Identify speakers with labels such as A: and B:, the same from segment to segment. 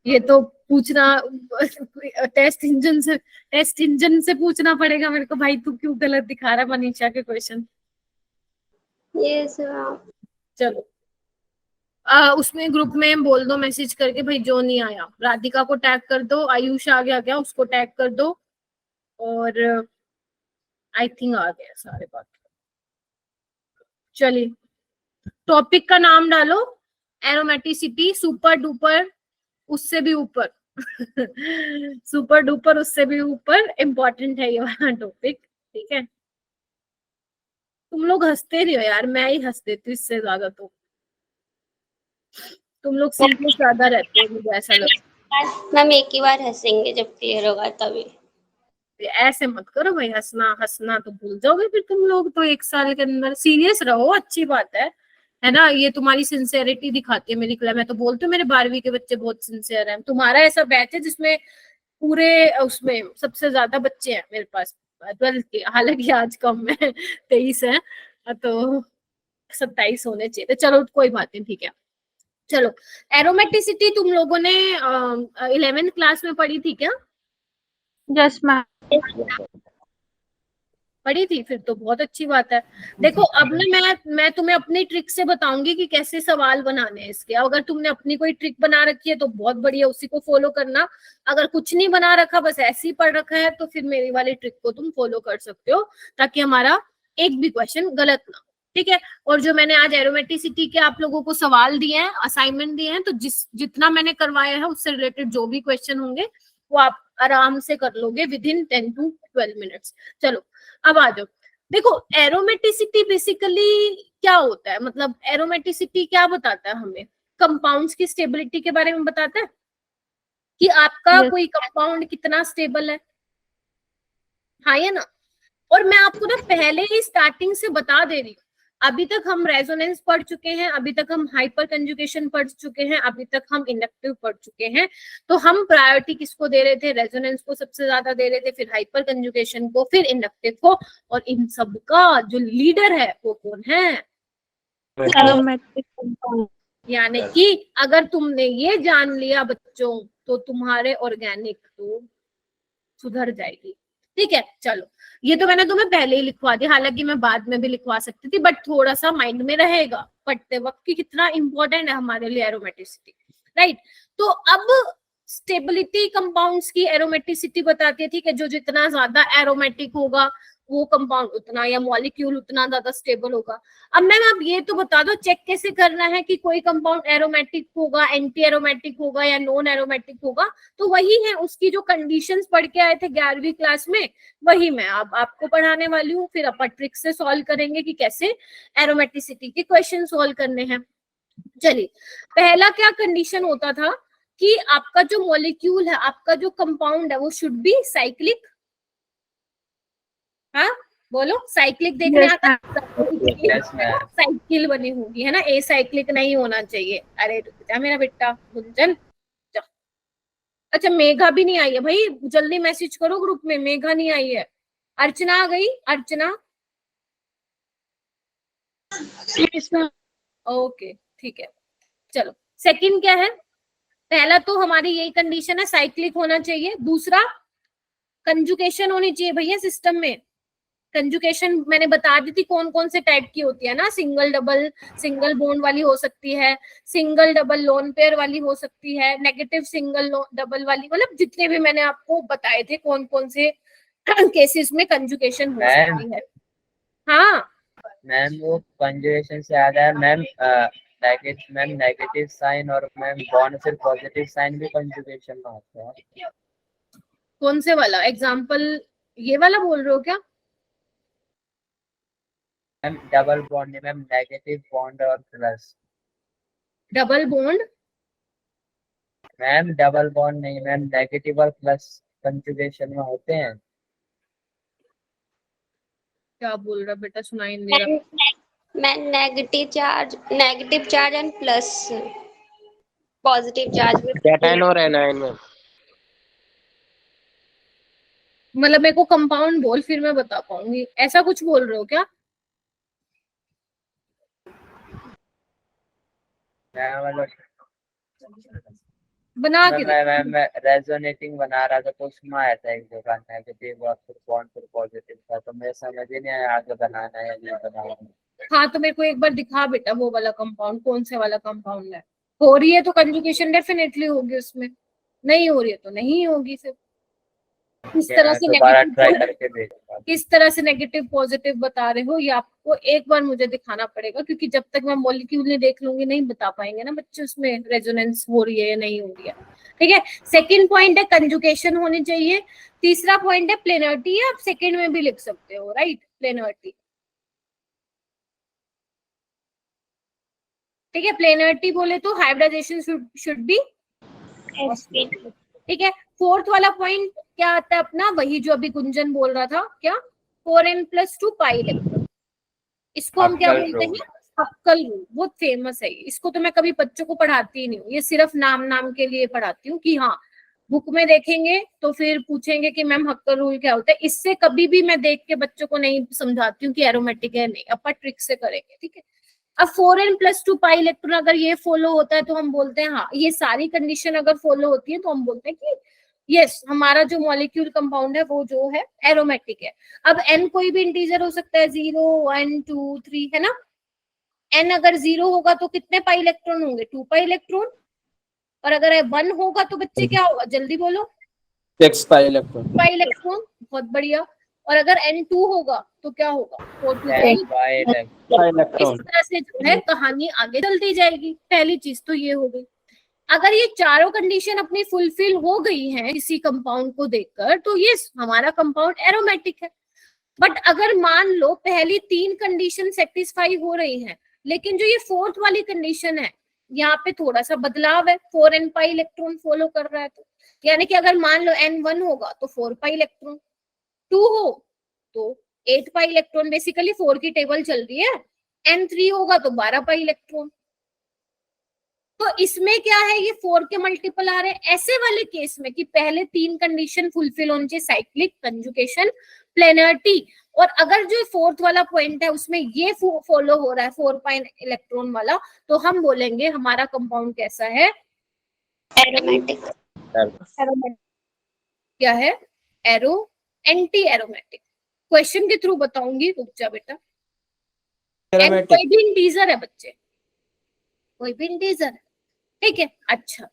A: ये तो पूछना टेस्ट इंजन से पूछना पड़ेगा मेरे को। भाई तू क्यों गलत दिखा रहा है मनीषा के क्वेश्चन।
B: ये सर
A: चलो उसमें ग्रुप में बोल दो मैसेज करके भाई जो नहीं आया। राधिका को टैग कर दो, आयुष आ गया क्या उसको टैग कर दो, और आई थिंक आ गया सारे बात। चलिए टॉपिक का नाम डालो, एरोमेटिसिटी सुपर डुपर उससे भी ऊपर सुपर डुपर उससे भी ऊपर इम्पोर्टेंट है ये वाला टॉपिक। ठीक है तुम लोग हंसते नहीं हो यार, मैं ही हंस देती हूँ इससे ज्यादा। तो तुम लोग सीरियस ज्यादा रहते हो मुझे ऐसा लगता
B: मैम एक ही बार हंसेंगे जब क्लियर होगा तभी।
A: है। ऐसे मत करो भाई, हंसना हंसना तो भूल जाओगे फिर तुम लोग। तो एक साल के अंदर सीरियस रहो, अच्छी बात है ना। ये तुम्हारी सिंसेरिटी दिखाती है मेरी क्लास। मैं तो बोलती हूँ मेरे 12वीं के बच्चे बहुत सिंसियर हैं। तुम्हारा ऐसा बैच है जिसमें पूरे उसमें सबसे ज्यादा बच्चे हैं मेरे पास 12th के, हालांकि आज कम है 23 है, तो 27 होने चाहिए। तो चलो कोई बात नहीं, ठीक है। चलो एरोमेटिसिटी तुम लोगों ने 11th क्लास में पढ़ी थी क्या?
C: Yes ma'am.
A: पढ़ी थी, फिर तो बहुत अच्छी बात है। देखो अब ना मैं तुम्हें अपनी ट्रिक से बताऊंगी कि कैसे सवाल बनाने हैं इसके। अगर तुमने अपनी कोई ट्रिक बना रखी है तो बहुत बढ़िया, उसी को फॉलो करना। अगर कुछ नहीं बना रखा, बस ऐसे ही पढ़ रखा है, तो फिर मेरी वाली ट्रिक को तुम फॉलो कर सकते हो, ताकि हमारा एक भी क्वेश्चन गलत ना। ठीक है। और जो मैंने आज एरोमेटिसिटी के आप लोगों को सवाल दिए हैं, असाइनमेंट दिए हैं, तो जितना मैंने करवाया है उससे रिलेटेड जो भी क्वेश्चन होंगे वो आप आराम से कर लोगे विद इन 10 to 12 मिनट्स। चलो अब आ जाओ। देखो एरोमेटिसिटी बेसिकली क्या होता है, मतलब एरोमेटिसिटी क्या बताता है हमें? कंपाउंड्स की स्टेबिलिटी के बारे में बताता है कि आपका
C: Yes.
A: कोई कंपाउंड कितना स्टेबल है। हाँ या ना। और मैं आपको ना पहले ही स्टार्टिंग से बता दे रही हूँ, अभी तक हम रेजोनेंस पढ़ चुके हैं, अभी तक हम हाइपर कंजुगेशन पढ़ चुके हैं, अभी तक हम इंडक्टिव पढ़ चुके हैं। तो हम प्रायोरिटी किसको दे रहे थे? रेजोनेंस को सबसे ज्यादा दे रहे थे, फिर हाइपर कंजुगेशन को, फिर इंडक्टिव को। और इन सब का जो लीडर है वो कौन है?
C: Aromatic compound.
A: यानी कि अगर तुमने ये जान लिया बच्चों, तो तुम्हारे ऑर्गेनिक तो सुधर जाएगी। ठीक है चलो, ये तो मैंने तुम्हें पहले ही लिखवा दिया, हालांकि मैं बाद में भी लिखवा सकती थी, बट थोड़ा सा माइंड में रहेगा पढ़ते वक्त कि कितना इंपॉर्टेंट है हमारे लिए एरोमेटिसिटी। राइट। तो अब स्टेबिलिटी कंपाउंड्स की एरोमेटिसिटी बताती है। ठीक है, जो जितना ज्यादा एरोमेटिक होगा वो कंपाउंड उतना, या मॉलिक्यूल उतना ज्यादा स्टेबल होगा। अब मैम आप ये तो बता दो चेक कैसे करना है कि कोई कंपाउंड एरोमेटिक होगा, एंटी एरोमेटिक होगा या नॉन एरोमेटिक होगा। तो वही है, उसकी जो कंडीशंस पढ़ के आए थे 11वीं क्लास में, वही मैं अब आपको पढ़ाने वाली हूँ। फिर अपन ट्रिक से सॉल्व करेंगे कि कैसे एरोमेटिसिटी के क्वेश्चन सॉल्व करने हैं। चलिए पहला क्या कंडीशन होता था कि आपका जो मॉलिक्यूल है, आपका जो कंपाउंड है, वो शुड बी साइक्लिक। हाँ बोलो, साइक्लिक देखने
C: यस
A: आता
C: मैम।
A: साइकिल बनी होगी है ना, ए साइक्लिक नहीं होना चाहिए। अरे रुक जा मेरा बेटा गुंजन। अच्छा मेघा भी नहीं आई है भाई, जल्दी मैसेज करो ग्रुप में, मेघा नहीं आई है। अर्चना आ गई? अर्चना ओके ठीक है। चलो सेकंड क्या है? पहला तो हमारी यही कंडीशन है, साइक्लिक होना चाहिए। दूसरा कंजुकेशन होनी चाहिए भैया सिस्टम में। कंजुकेशन मैंने बता दी थी कौन कौन से टाइप की होती है ना, सिंगल डबल, सिंगल बॉन्ड वाली हो सकती है, सिंगल डबल लोन पेयर वाली हो सकती है, नेगेटिव सिंगल डबल वाली, मतलब जितने भी मैंने आपको बताए थे कौन कौन से केसेस में कंजुकेशन हो सकती है। हाँ
D: मैम वो कंजुगेशन से याद है मैम, नेगेटिव साइन और मैम बॉन्ड फिर पॉजिटिव साइन भी कंजुगेशन में आता है।
A: कौन से वाला एग्जाम्पल, ये वाला बोल रहे हो क्या?
D: Ma'am double bond ma'am, negative bond और plus.
A: Double bond?
D: Ma'am double bond नहीं मैम, नेगेटिव और प्लस कंजुगेशन में होते हैं।
A: क्या बोल रहा बेटा, सुनाई नहीं दे रहा।
B: मैं negative charge and plus positive charge में।
E: कैटायन और एनायन में।
A: मतलब मेरे को कंपाउंड बोल फिर मैं बता पाऊंगी, ऐसा कुछ बोल रहे हो क्या?
D: मतलब
A: बना के
D: मैं रेजोनेटिंग बना रहा था तो उसमें आया था एक जगह नेगेटिव और फिर बॉन्ड फिर पॉजिटिव था, तो मेरे समझ ही नहीं आया आगे बनाना है या नहीं बनाना है।
A: हाँ तो मेरे को एक बार दिखा बेटा वो वाला कंपाउंड, कौन से वाला कंपाउंड है। हो रही है तो कंजुगेशन डेफिनेटली होगी उसमें, नहीं हो रही है तो नहीं होगी। फिर किस तरह
D: मैं
A: से
D: दोबारा ट्राई
A: नेगेटिव,
D: करके देखूंगा।
A: किस तरह से नेगेटिव पॉजिटिव बता रहे हो ये आपको एक बार मुझे दिखाना पड़ेगा, क्योंकि जब तक मैं मॉलिक्यूल नहीं देख लूंगी नहीं बता पाएंगे ना बच्चे उसमें रेजोनेंस हो रही है या नहीं हो रही है। ठीक है, सेकंड पॉइंट है कंजुगेशन होनी चाहिए। तीसरा पॉइंट है प्लेनरिटी, आप सेकंड में भी लिख सकते हो, राइट, प्लेनरिटी। ठीक है, प्लेनरिटी बोले तो हाइब्रिडाइजेशन शुड बी। ठीक है, फोर्थ वाला पॉइंट क्या आता है अपना, वही जो अभी गुंजन बोल रहा था, क्या 4n+2 पाई इलेक्ट्रॉन। इसको हम क्या
D: हक्कल
A: बोलते
D: रूल।
A: हैं, हक्कल रूल। बहुत फेमस है ये, इसको तो मैं कभी बच्चों को पढ़ाती ही नहीं हूँ, ये सिर्फ नाम नाम के लिए पढ़ाती हूँ कि हाँ बुक में देखेंगे तो फिर पूछेंगे कि मैम हक्कल रूल क्या होता है। इससे कभी भी मैं देख के बच्चों को नहीं समझाती हूँ कि एरोमेटिक है, नहीं, अपन ट्रिक से करेंगे। ठीक है, अब 4n+2 पाई इलेक्ट्रॉन अगर ये फॉलो होता है तो हम बोलते हैं हाँ, ये सारी कंडीशन अगर फॉलो होती है तो हम बोलते हैं कि यस हमारा जो मॉलिक्यूल कंपाउंड है वो जो है एरोमेटिक है। अब n कोई भी इंटीजर हो सकता है, 0 1 2 3, है ना। n अगर 0 होगा तो कितने पाई इलेक्ट्रॉन होंगे, 2 पाई इलेक्ट्रॉन। और अगर 1 होगा तो बच्चे क्या होगा, जल्दी बोलो,
E: 6 पाई इलेक्ट्रॉन।
A: पाई इलेक्ट्रॉन, बहुत बढ़िया। और अगर n2 होगा तो क्या होगा, 4 2
D: 10
A: 10।
D: बाय
E: पाई
A: इस
E: इलेक्ट्रॉन।
A: तरह से जो है कहानी आगे चलती जाएगी। पहली चीज तो ये हो गई। अगर ये चारों कंडीशन अपनी फुलफिल हो गई हैं किसी कंपाउंड को देखकर तो ये हमारा कंपाउंड एरोमेटिक है। बट अगर मान लो पहली 3 कंडीशन सेटिस्फाई हो रही हैं, लेकिन जो ये फोर्थ वाली कंडीशन है यहाँ पे थोड़ा सा बदलाव है, 4n पाई इलेक्ट्रॉन फॉलो कर रहा है, तो यानी कि अगर मान लो n1 होगा तो 4 पाई इलेक्ट्रॉन, 2 हो तो 8 पाई इलेक्ट्रॉन, बेसिकली 4 की टेबल चल रही है। n3 होगा तो 12 पाई इलेक्ट्रॉन। तो इसमें क्या है, ये 4 के मल्टीपल आ रहे हैं। ऐसे वाले केस में कि पहले 3 कंडीशन फुलफिल होनी चाहिए, साइक्लिक, कंजुगेशन, प्लेनरिटी, और अगर जो फोर्थ वाला पॉइंट है उसमें ये फॉलो हो रहा है 4 पाई इलेक्ट्रॉन वाला, तो हम बोलेंगे हमारा कंपाउंड कैसा है,
B: एरोमेटिक।
A: क्या है, एरो, एंटी एरोमेटिक। क्वेश्चन के थ्रू बताऊंगी, रुक जा बेटा।
E: एरोमेटिक।
A: कोई भी इंटीजर है बच्चे, कोई भी इंटीजर है, ठीक है, अच्छा,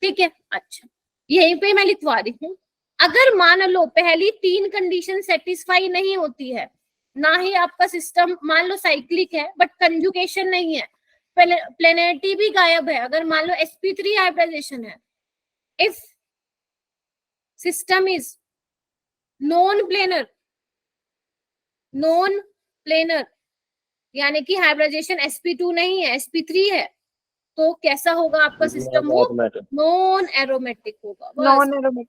A: ठीक है, अच्छा, यहीं पे मैं लिखवा रही हूँ। अगर मान लो पहली 3 कंडीशन सेटिस्फाई नहीं होती है, ना ही आपका सिस्टम मान लो साइक्लिक है बट कंजुगेशन नहीं है, प्लेनरिटी भी गायब है, अगर मान लो sp3 हाइब्रिडाइजेशन है, if system is non planar, non planar यानी कि हाइब्रिडाइजेशन sp2 नहीं है, sp3 है, तो कैसा होगा आपका सिस्टम, वो नॉन एरोमेटिक होगा।
C: Non aromatic.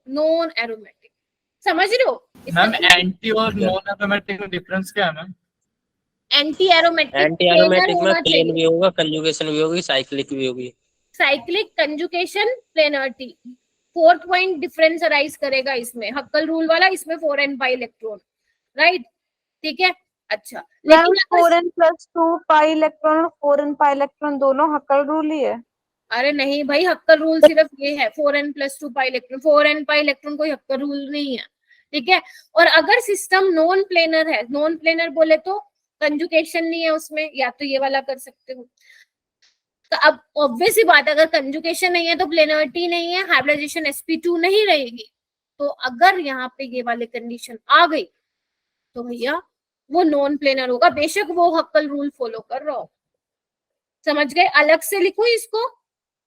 A: नॉन एरोमेटिक, समझ रहे हो
F: मैम एंटी और नॉन एरोमेटिक में डिफरेंस क्या है ma'am?
A: Anti aromatic,
G: anti aromatic में प्लेन भी होगा, कंजुगेशन भी होगी, साइक्लिक भी होगी।
A: Cyclic, conjugation, planarity, 4th point difference arise करेगा इसमें, हक्कल रूल वाला, इसमें 4n पाई इलेक्ट्रॉन, राइट, ठीक है, अच्छा।
C: मैम
A: लेकिन
C: 4n+2 pi electron, 4n pi electron दोनों हक्कल रूल ही है।
A: अरे नहीं भाई, हक्कल रूल सिर्फ ये है 4n+2 pi electron, 4n pi electron कोई हक्कल रूल नहीं है, ठीक है। और अगर सिस्टम नॉन प्लेनर है, नॉन प्लेनर बोले तो कंजुगेशन नहीं है उसमें, या तो ये वाला कर सकते हो। तो अब ऑब्वियस ही बात है, अगर कंजुगेशन नहीं है तो प्लेनरिटी नहीं है, हाइब्रिडाइजेशन sp2 नहीं रहेगी। तो अगर यहाँ पे ये वाली कंडीशन आ गई तो भैया वो नॉन प्लेनर होगा, बेशक वो हक्कल रूल फॉलो कर रहा हो। समझ गए, अलग से लिखो इसको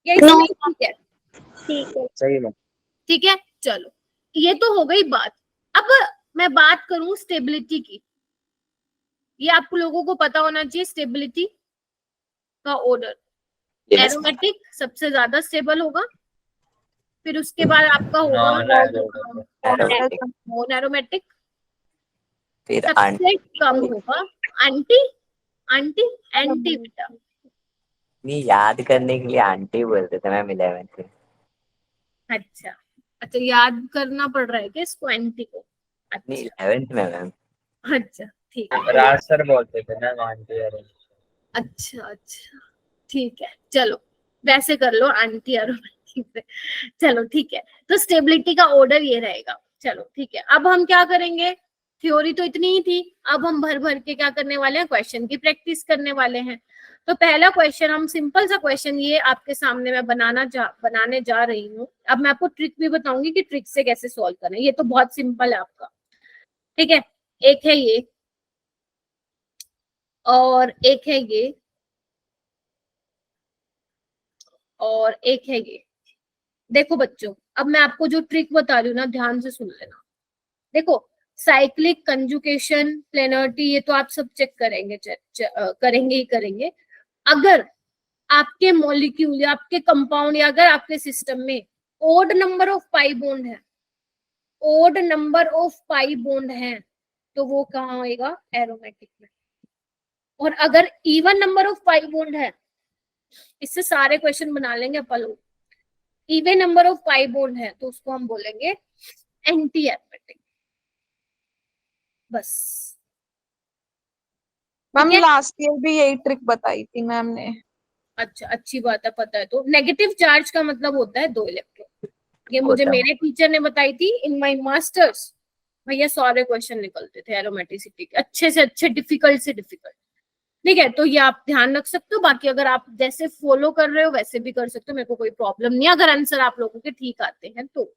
A: या इसमें ठीक है,
B: ठीक है।
G: सही में।
A: ठीक है, चलो ये तो हो गई बात। अब मैं बात करूं स्टेबिलिटी की, ये आप लोगों को पता होना चाहिए स्टेबिलिटी का ऑर्डर। एरोमेटिक सबसे ज्यादा स्टेबल होगा, फिर उसके बाद आपका होगा नॉन एरोमेटिक,
H: फिर
A: सबसे कम होगा एंटी, एंटी एंटी बेटा।
H: नहीं, याद करने के लिए आंटी बोलते थे मैम 11th में।
A: अच्छा अच्छा, याद करना पड़ रहा है क्या इसको, एंटी को,
H: नहीं,
A: अच्छा
H: 11th में मैम।
A: अच्छा, ठीक है,
D: राज सर बोलते थे ना आंटी।
A: अच्छा अच्छा, ठीक है, चलो वैसे कर लो एंटी एरोमेटिक से। चलो ठीक है, तो स्टेबिलिटी का ऑर्डर ये रहेगा। चलो ठीक है, अब हम क्या करेंगे, थ्योरी तो इतनी ही थी, अब हम भर भर के क्या करने वाले हैं, क्वेश्चन की प्रैक्टिस करने वाले हैं। तो पहला क्वेश्चन, हम सिंपल सा क्वेश्चन ये आपके सामने मैं बनाने जा रही हूँ। अब मैं आपको ट्रिक भी बताऊंगी कि ट्रिक से कैसे सॉल्व करें, ये तो बहुत सिंपल है आपका, ठीक है। एक है ये और एक है ये और एक है ये। देखो बच्चों, अब मैं आपको जो ट्रिक बता रही हूँ ना, ध्यान से सुन लेना। देखो, साइक्लिक, कंजुगेशन, प्लेनरिटी, ये तो आप सब चेक करेंगे, करेंगे ही करेंगे। अगर आपके मॉलिक्यूल या आपके कंपाउंड या अगर आपके सिस्टम में odd number of pi bond है, odd number of pi bond है, तो वो कहाँ आएगा, एरोमेटिक में। और अगर even number of pi bond है, इससे सारे क्वेश्चन बना लेंगे अपन लोग। Even number of pi bond है तो उसको हम बोलेंगे एंटी एरोमेटिक। बस
C: मैम
A: ठीक है?
C: लास्ट ईयर भी यही ट्रिक बताई थी मैम ने।
A: अच्छा, अच्छी बात है, पता है। तो नेगेटिव चार्ज का मतलब होता है 2 इलेक्ट्रॉन। ये मुझे मेरे टीचर ने बताई थी इन माय मास्टर्स। भैया सारे क्वेश्चन निकलते थे एरोमेटिसिटी के, अच्छे से अच्छे, डिफिकल्ट से डिफिकल्ट, ठीक है। तो ये आप ध्यान रख सकते हो। बाकी अगर आप जैसे फॉलो कर रहे हो वैसे भी कर सकते हो, मेरे को कोई प्रॉब्लम नहीं है। अगर आंसर आप लोगों के ठीक आते हैं तो,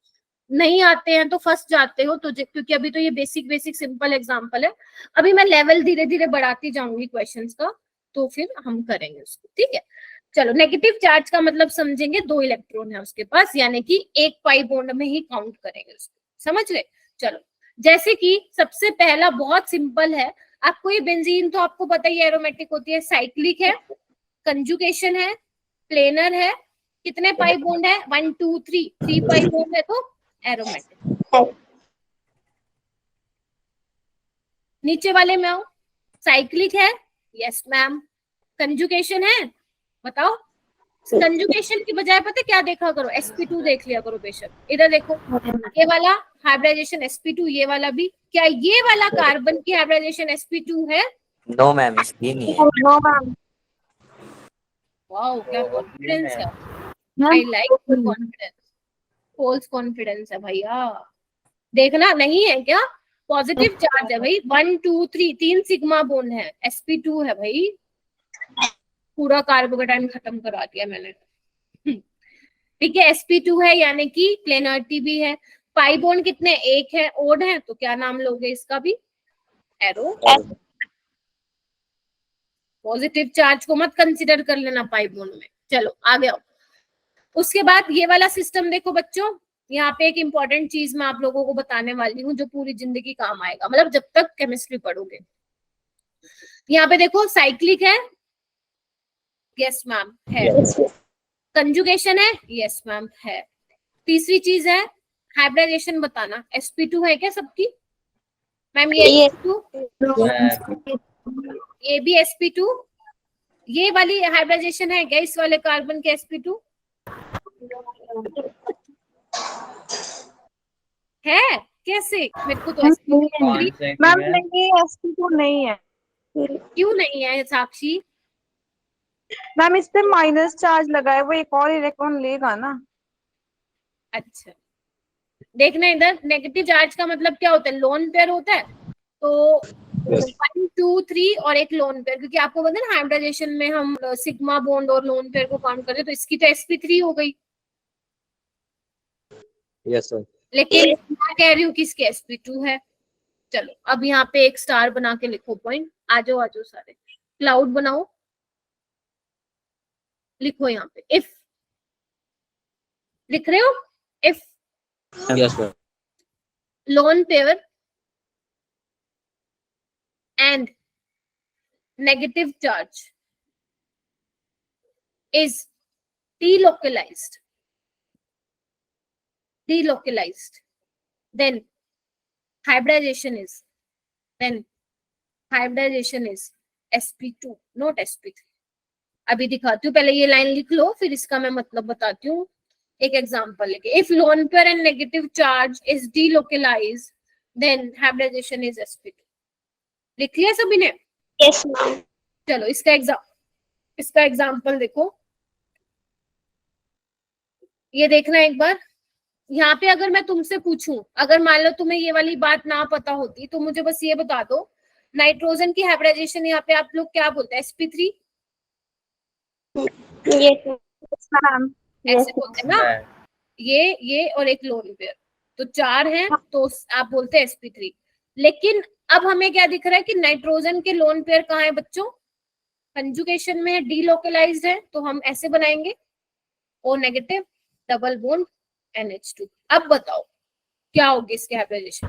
A: नहीं आते हैं तो फंस जाते हो तो, क्योंकि अभी तो ये बेसिक सिंपल एग्जांपल है। अभी मैं लेवल धीरे धीरे बढ़ाती जाऊंगी क्वेश्चंस का, तो फिर हम करेंगे उसको, ठीक है। चलो, नेगेटिव चार्ज का मतलब समझेंगे, 2 इलेक्ट्रॉन है उसके पास, यानी कि एक पाई बॉन्ड में ही काउंट करेंगे उसको, समझ गए। चलो, जैसे कि सबसे पहला बहुत सिंपल है, आपको ये बेंजीन तो आपको पता ही एरोमेटिक होती है, साइक्लिक है, कंजुगेशन है, प्लेनर है, कितने पाई बॉन्ड है, 1 2 3 पाई बॉन्ड है तो एरोमेटिक। नीचे वाले में आओ, साइक्लिक है, यस मैम। कंजुगेशन है, बताओ। कंजुगेशन की बजाय पता क्या देखा करो, sp2 देख लिया करो बेशक। इधर देखो, ये वाला हाइब्रिडाइजेशन sp2, ये वाला भी। क्या ये वाला कार्बन की हाइब्रिडाइजेशन sp2 है?
H: नो मैम, इसकी नहीं है।
C: No ma'am.
A: वाओ, क्या कॉन्फिडेंस है, I like confidence. False confidence है भैया, देखना नहीं है क्या, पॉजिटिव चार्ज है भाई। 1 2 3 3 सिग्मा बॉन्ड है, sp2 है भाई। पूरा कार्बोकेटाइन खत्म करा दिया मैंने, ठीक है। sp2 है, यानी कि प्लेनरिटी भी है। पाई बॉन्ड कितने, एक है, ओड है, तो क्या नाम लोगे इसका भी, एरो। पॉजिटिव चार्ज को मत कंसीडर कर लेना पाई बॉन्ड में। चलो आगे आओ। उसके बाद ये वाला सिस्टम देखो बच्चों, यहाँ पे एक इंपॉर्टेंट चीज मैं आप लोगों को बताने वाली हूँ जो पूरी जिंदगी काम आएगा, मतलब जब तक केमिस्ट्री पढ़ोगे। यहाँ पे देखो, साइक्लिक है, यस मैम है। कंजुगेशन है, यस मैम है। तीसरी चीज है हाइब्रिडाइजेशन, बताना sp2 है क्या सबकी, मैम ये sp2, ये भी sp2। ये वाली हाइब्रिडाइजेशन है क्या इस वाले कार्बन के sp2 है? कैसे, मेरे को तो sp2
C: मैम नहीं, sp2 नहीं है।
A: क्यों नहीं है साक्षी?
C: मैम इस पे माइनस चार्ज लगा है, वो एक और इलेक्ट्रॉन लेगा ना।
A: अच्छा, देखना इधर, नेगेटिव चार्ज का मतलब क्या होता है, लोन पेयर होता है। तो 1 2 3 और एक लोन पेयर, क्योंकि आपको पता है ना हाइब्रिडाइजेशन में हम सिग्मा बॉन्ड और लोन पेयर को काउंट करते हैं, तो इसकी तो sp3 हो गई।
E: Yes sir.
A: लेकिन मैं कह रही हूँ कि इसके sp2 है। चलो, अब यहाँ पे एक स्टार बना के लिखो पॉइंट। आ जाओ सारे, क्लाउड बनाओ, लिखो यहाँ पे इफ, लिख रहे हो, if
E: yes sir.
A: lone pair and negative charge is delocalized, then hybridization is sp2 not sp3। अभी दिखाती हूँ, पहले ये लाइन लिख लो फिर इसका मैं मतलब बताती हूँ। एक एग्जांपल लेके, if lone pair and negative charge is delocalized then hybridization is sp2। लिख लिया सभी ने?
B: Yes ma'am.
A: चलो इसका एग्जांपल देखो, ये देखना एक बार, यहाँ पे अगर मैं तुमसे पूछूं, अगर मान लो तुम्हें ये वाली बात ना पता होती तो मुझे बस ये बता दो, नाइट्रोजन की हाइब्रिडाइजेशन यहाँ पे आप लोग क्या बोलते हैं, sp3
B: Yes, ma'am.
C: मैम
A: ऐसे बोलते हैं ना, ये और एक लोन पेयर, तो 4 हैं तो आप बोलते हैं sp3। लेकिन अब हमें क्या दिख रहा है कि नाइट्रोजन के लोन पेयर कहाँ है बच्चों, कंजुगेशन में है, डीलोकलाइज्ड है, तो हम ऐसे बनाएंगे O negative double bond NH2। अब बताओ क्या होगी इसके हाइब्रिडाइजेशन,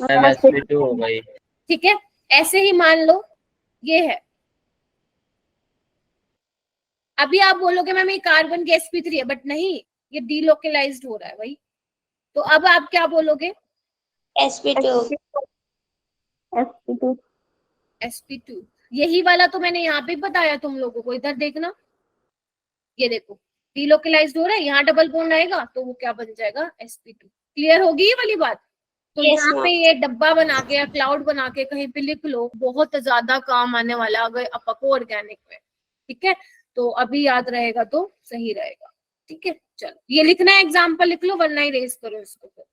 D: मैम sp2 हो गई।
A: ठीक है। ऐसे ही मान लो ये है, अभी आप बोलोगे मैम ये कार्बन के sp3 है, बट नहीं, ये डीलोकलाइज्ड हो रहा है भाई, तो अब आप क्या बोलोगे,
B: sp2.
C: sp2
A: sp2। यही वाला तो मैंने यहाँ पे बताया तुम लोगों को, इधर देखना, ये देखो डीलोकलाइज्ड हो रहा है, यहाँ डबल बॉन्ड आएगा तो वो क्या बन जाएगा, sp2। क्लियर होगी ये वाली बात। तो
B: Yes,
A: यहाँ पे
B: ma'am.
A: ये डब्बा बना के या क्लाउड बना के कहीं पे लिख लो, बहुत ज्यादा काम आने वाला अगर अपको ऑर्गेनिक में, ठीक है। तो अभी याद रहेगा तो सही रहेगा, ठीक है। चलो ये लिखना है, एग्जाम्पल लिख लो वरना इरेज करो इसको फिर।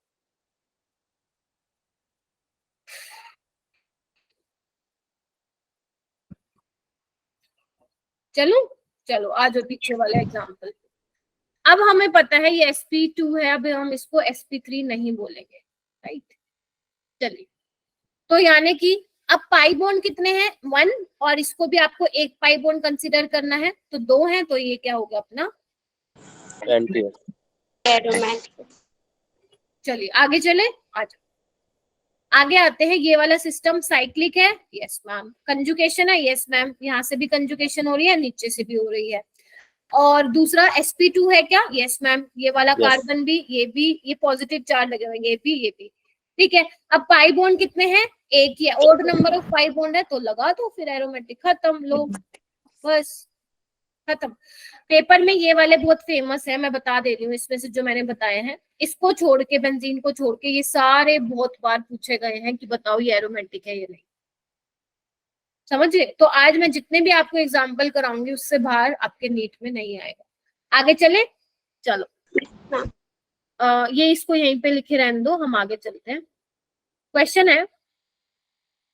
A: चलो चलो आ जाओ पीछे वाले एग्जाम्पल। अब हमें पता है ये sp2 है, अब हम इसको sp3 नहीं बोलेंगे, राइट। चलिए, तो यानी कि अब पाई बॉन्ड कितने हैं, 1, और इसको भी आपको एक पाई बॉन्ड कंसीडर करना है, तो 2 हैं, तो ये क्या होगा अपना
E: एंटी
B: Aromatic.
A: चलिए आगे चले, आ जाओ आगे आते हैं। ये वाला सिस्टम साइक्लिक है, यस मैम। कंजुगेशन है, यस मैम, यहाँ से भी कंजुगेशन हो रही है, नीचे से भी हो रही है। और दूसरा sp2 है क्या, यस मैम, ये वाला
E: Yes.
A: कार्बन भी, ये पॉजिटिव चार्ज लगे हुए, ये भी, ठीक है। अब पाई बॉन्ड कितने हैं, एक ही है, odd number of pi bond है, तो लगा दो फिर एरोमेटिक, खत्म, लो बस खत्म। पेपर में ये वाले बहुत फेमस है, मैं बता दे रही हूँ, इसमें से जो मैंने बताए हैं, इसको छोड़ के, बेंजीन को छोड़ के, ये सारे बहुत बार पूछे गए हैं कि बताओ ये एरोमेटिक है या नहीं, समझिए। तो आज मैं जितने भी आपको एग्जाम्पल कराऊंगी उससे बाहर आपके नीट में नहीं आएगा। आगे चले, चलो ये इसको यहीं पे लिखे रहने दो, हम आगे चलते हैं। क्वेश्चन है,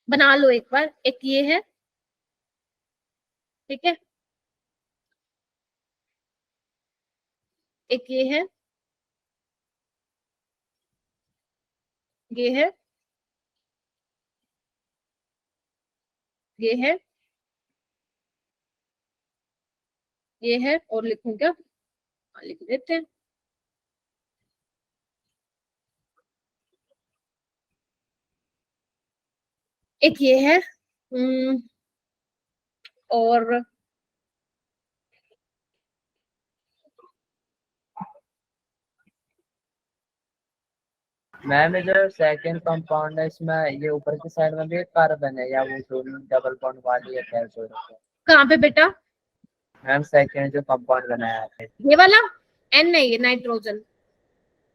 A: बना लो एक बार, एक ये है, ठीक है, एक ये है, ये है, ये है, ये है, और लिखूं क्या, लिख देते हैं। एक ये है, और
D: मैम जो सेकंड कंपाउंड है इसमें ये ऊपर की साइड में भी एक कार्बन है, या वो दोनों डबल बॉन्ड वाली है, क्या है?
A: कहाँ पे बेटा,
D: मैम सेकंड जो कंपाउंड बनाया है,
A: ये वाला N नहीं, ये नाइट्रोजन,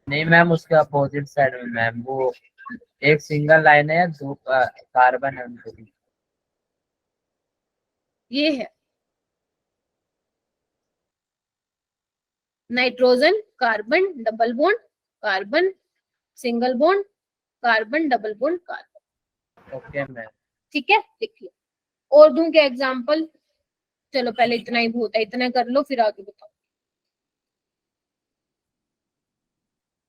D: नहीं मैम उसके अपोजिट साइड में मैम, वो एक सिंगल लाइन है, 2 कार्बन है उनके बीच।
A: ये है nitrogen, carbon, double bond, carbon, single bond, carbon, double bond, carbon,
D: okay ma'am,
A: ठीक है, लिख लो। और दूं क्या एग्जाम्पल, चलो पहले इतना ही बहुत है, इतना कर लो फिर आगे बताओ।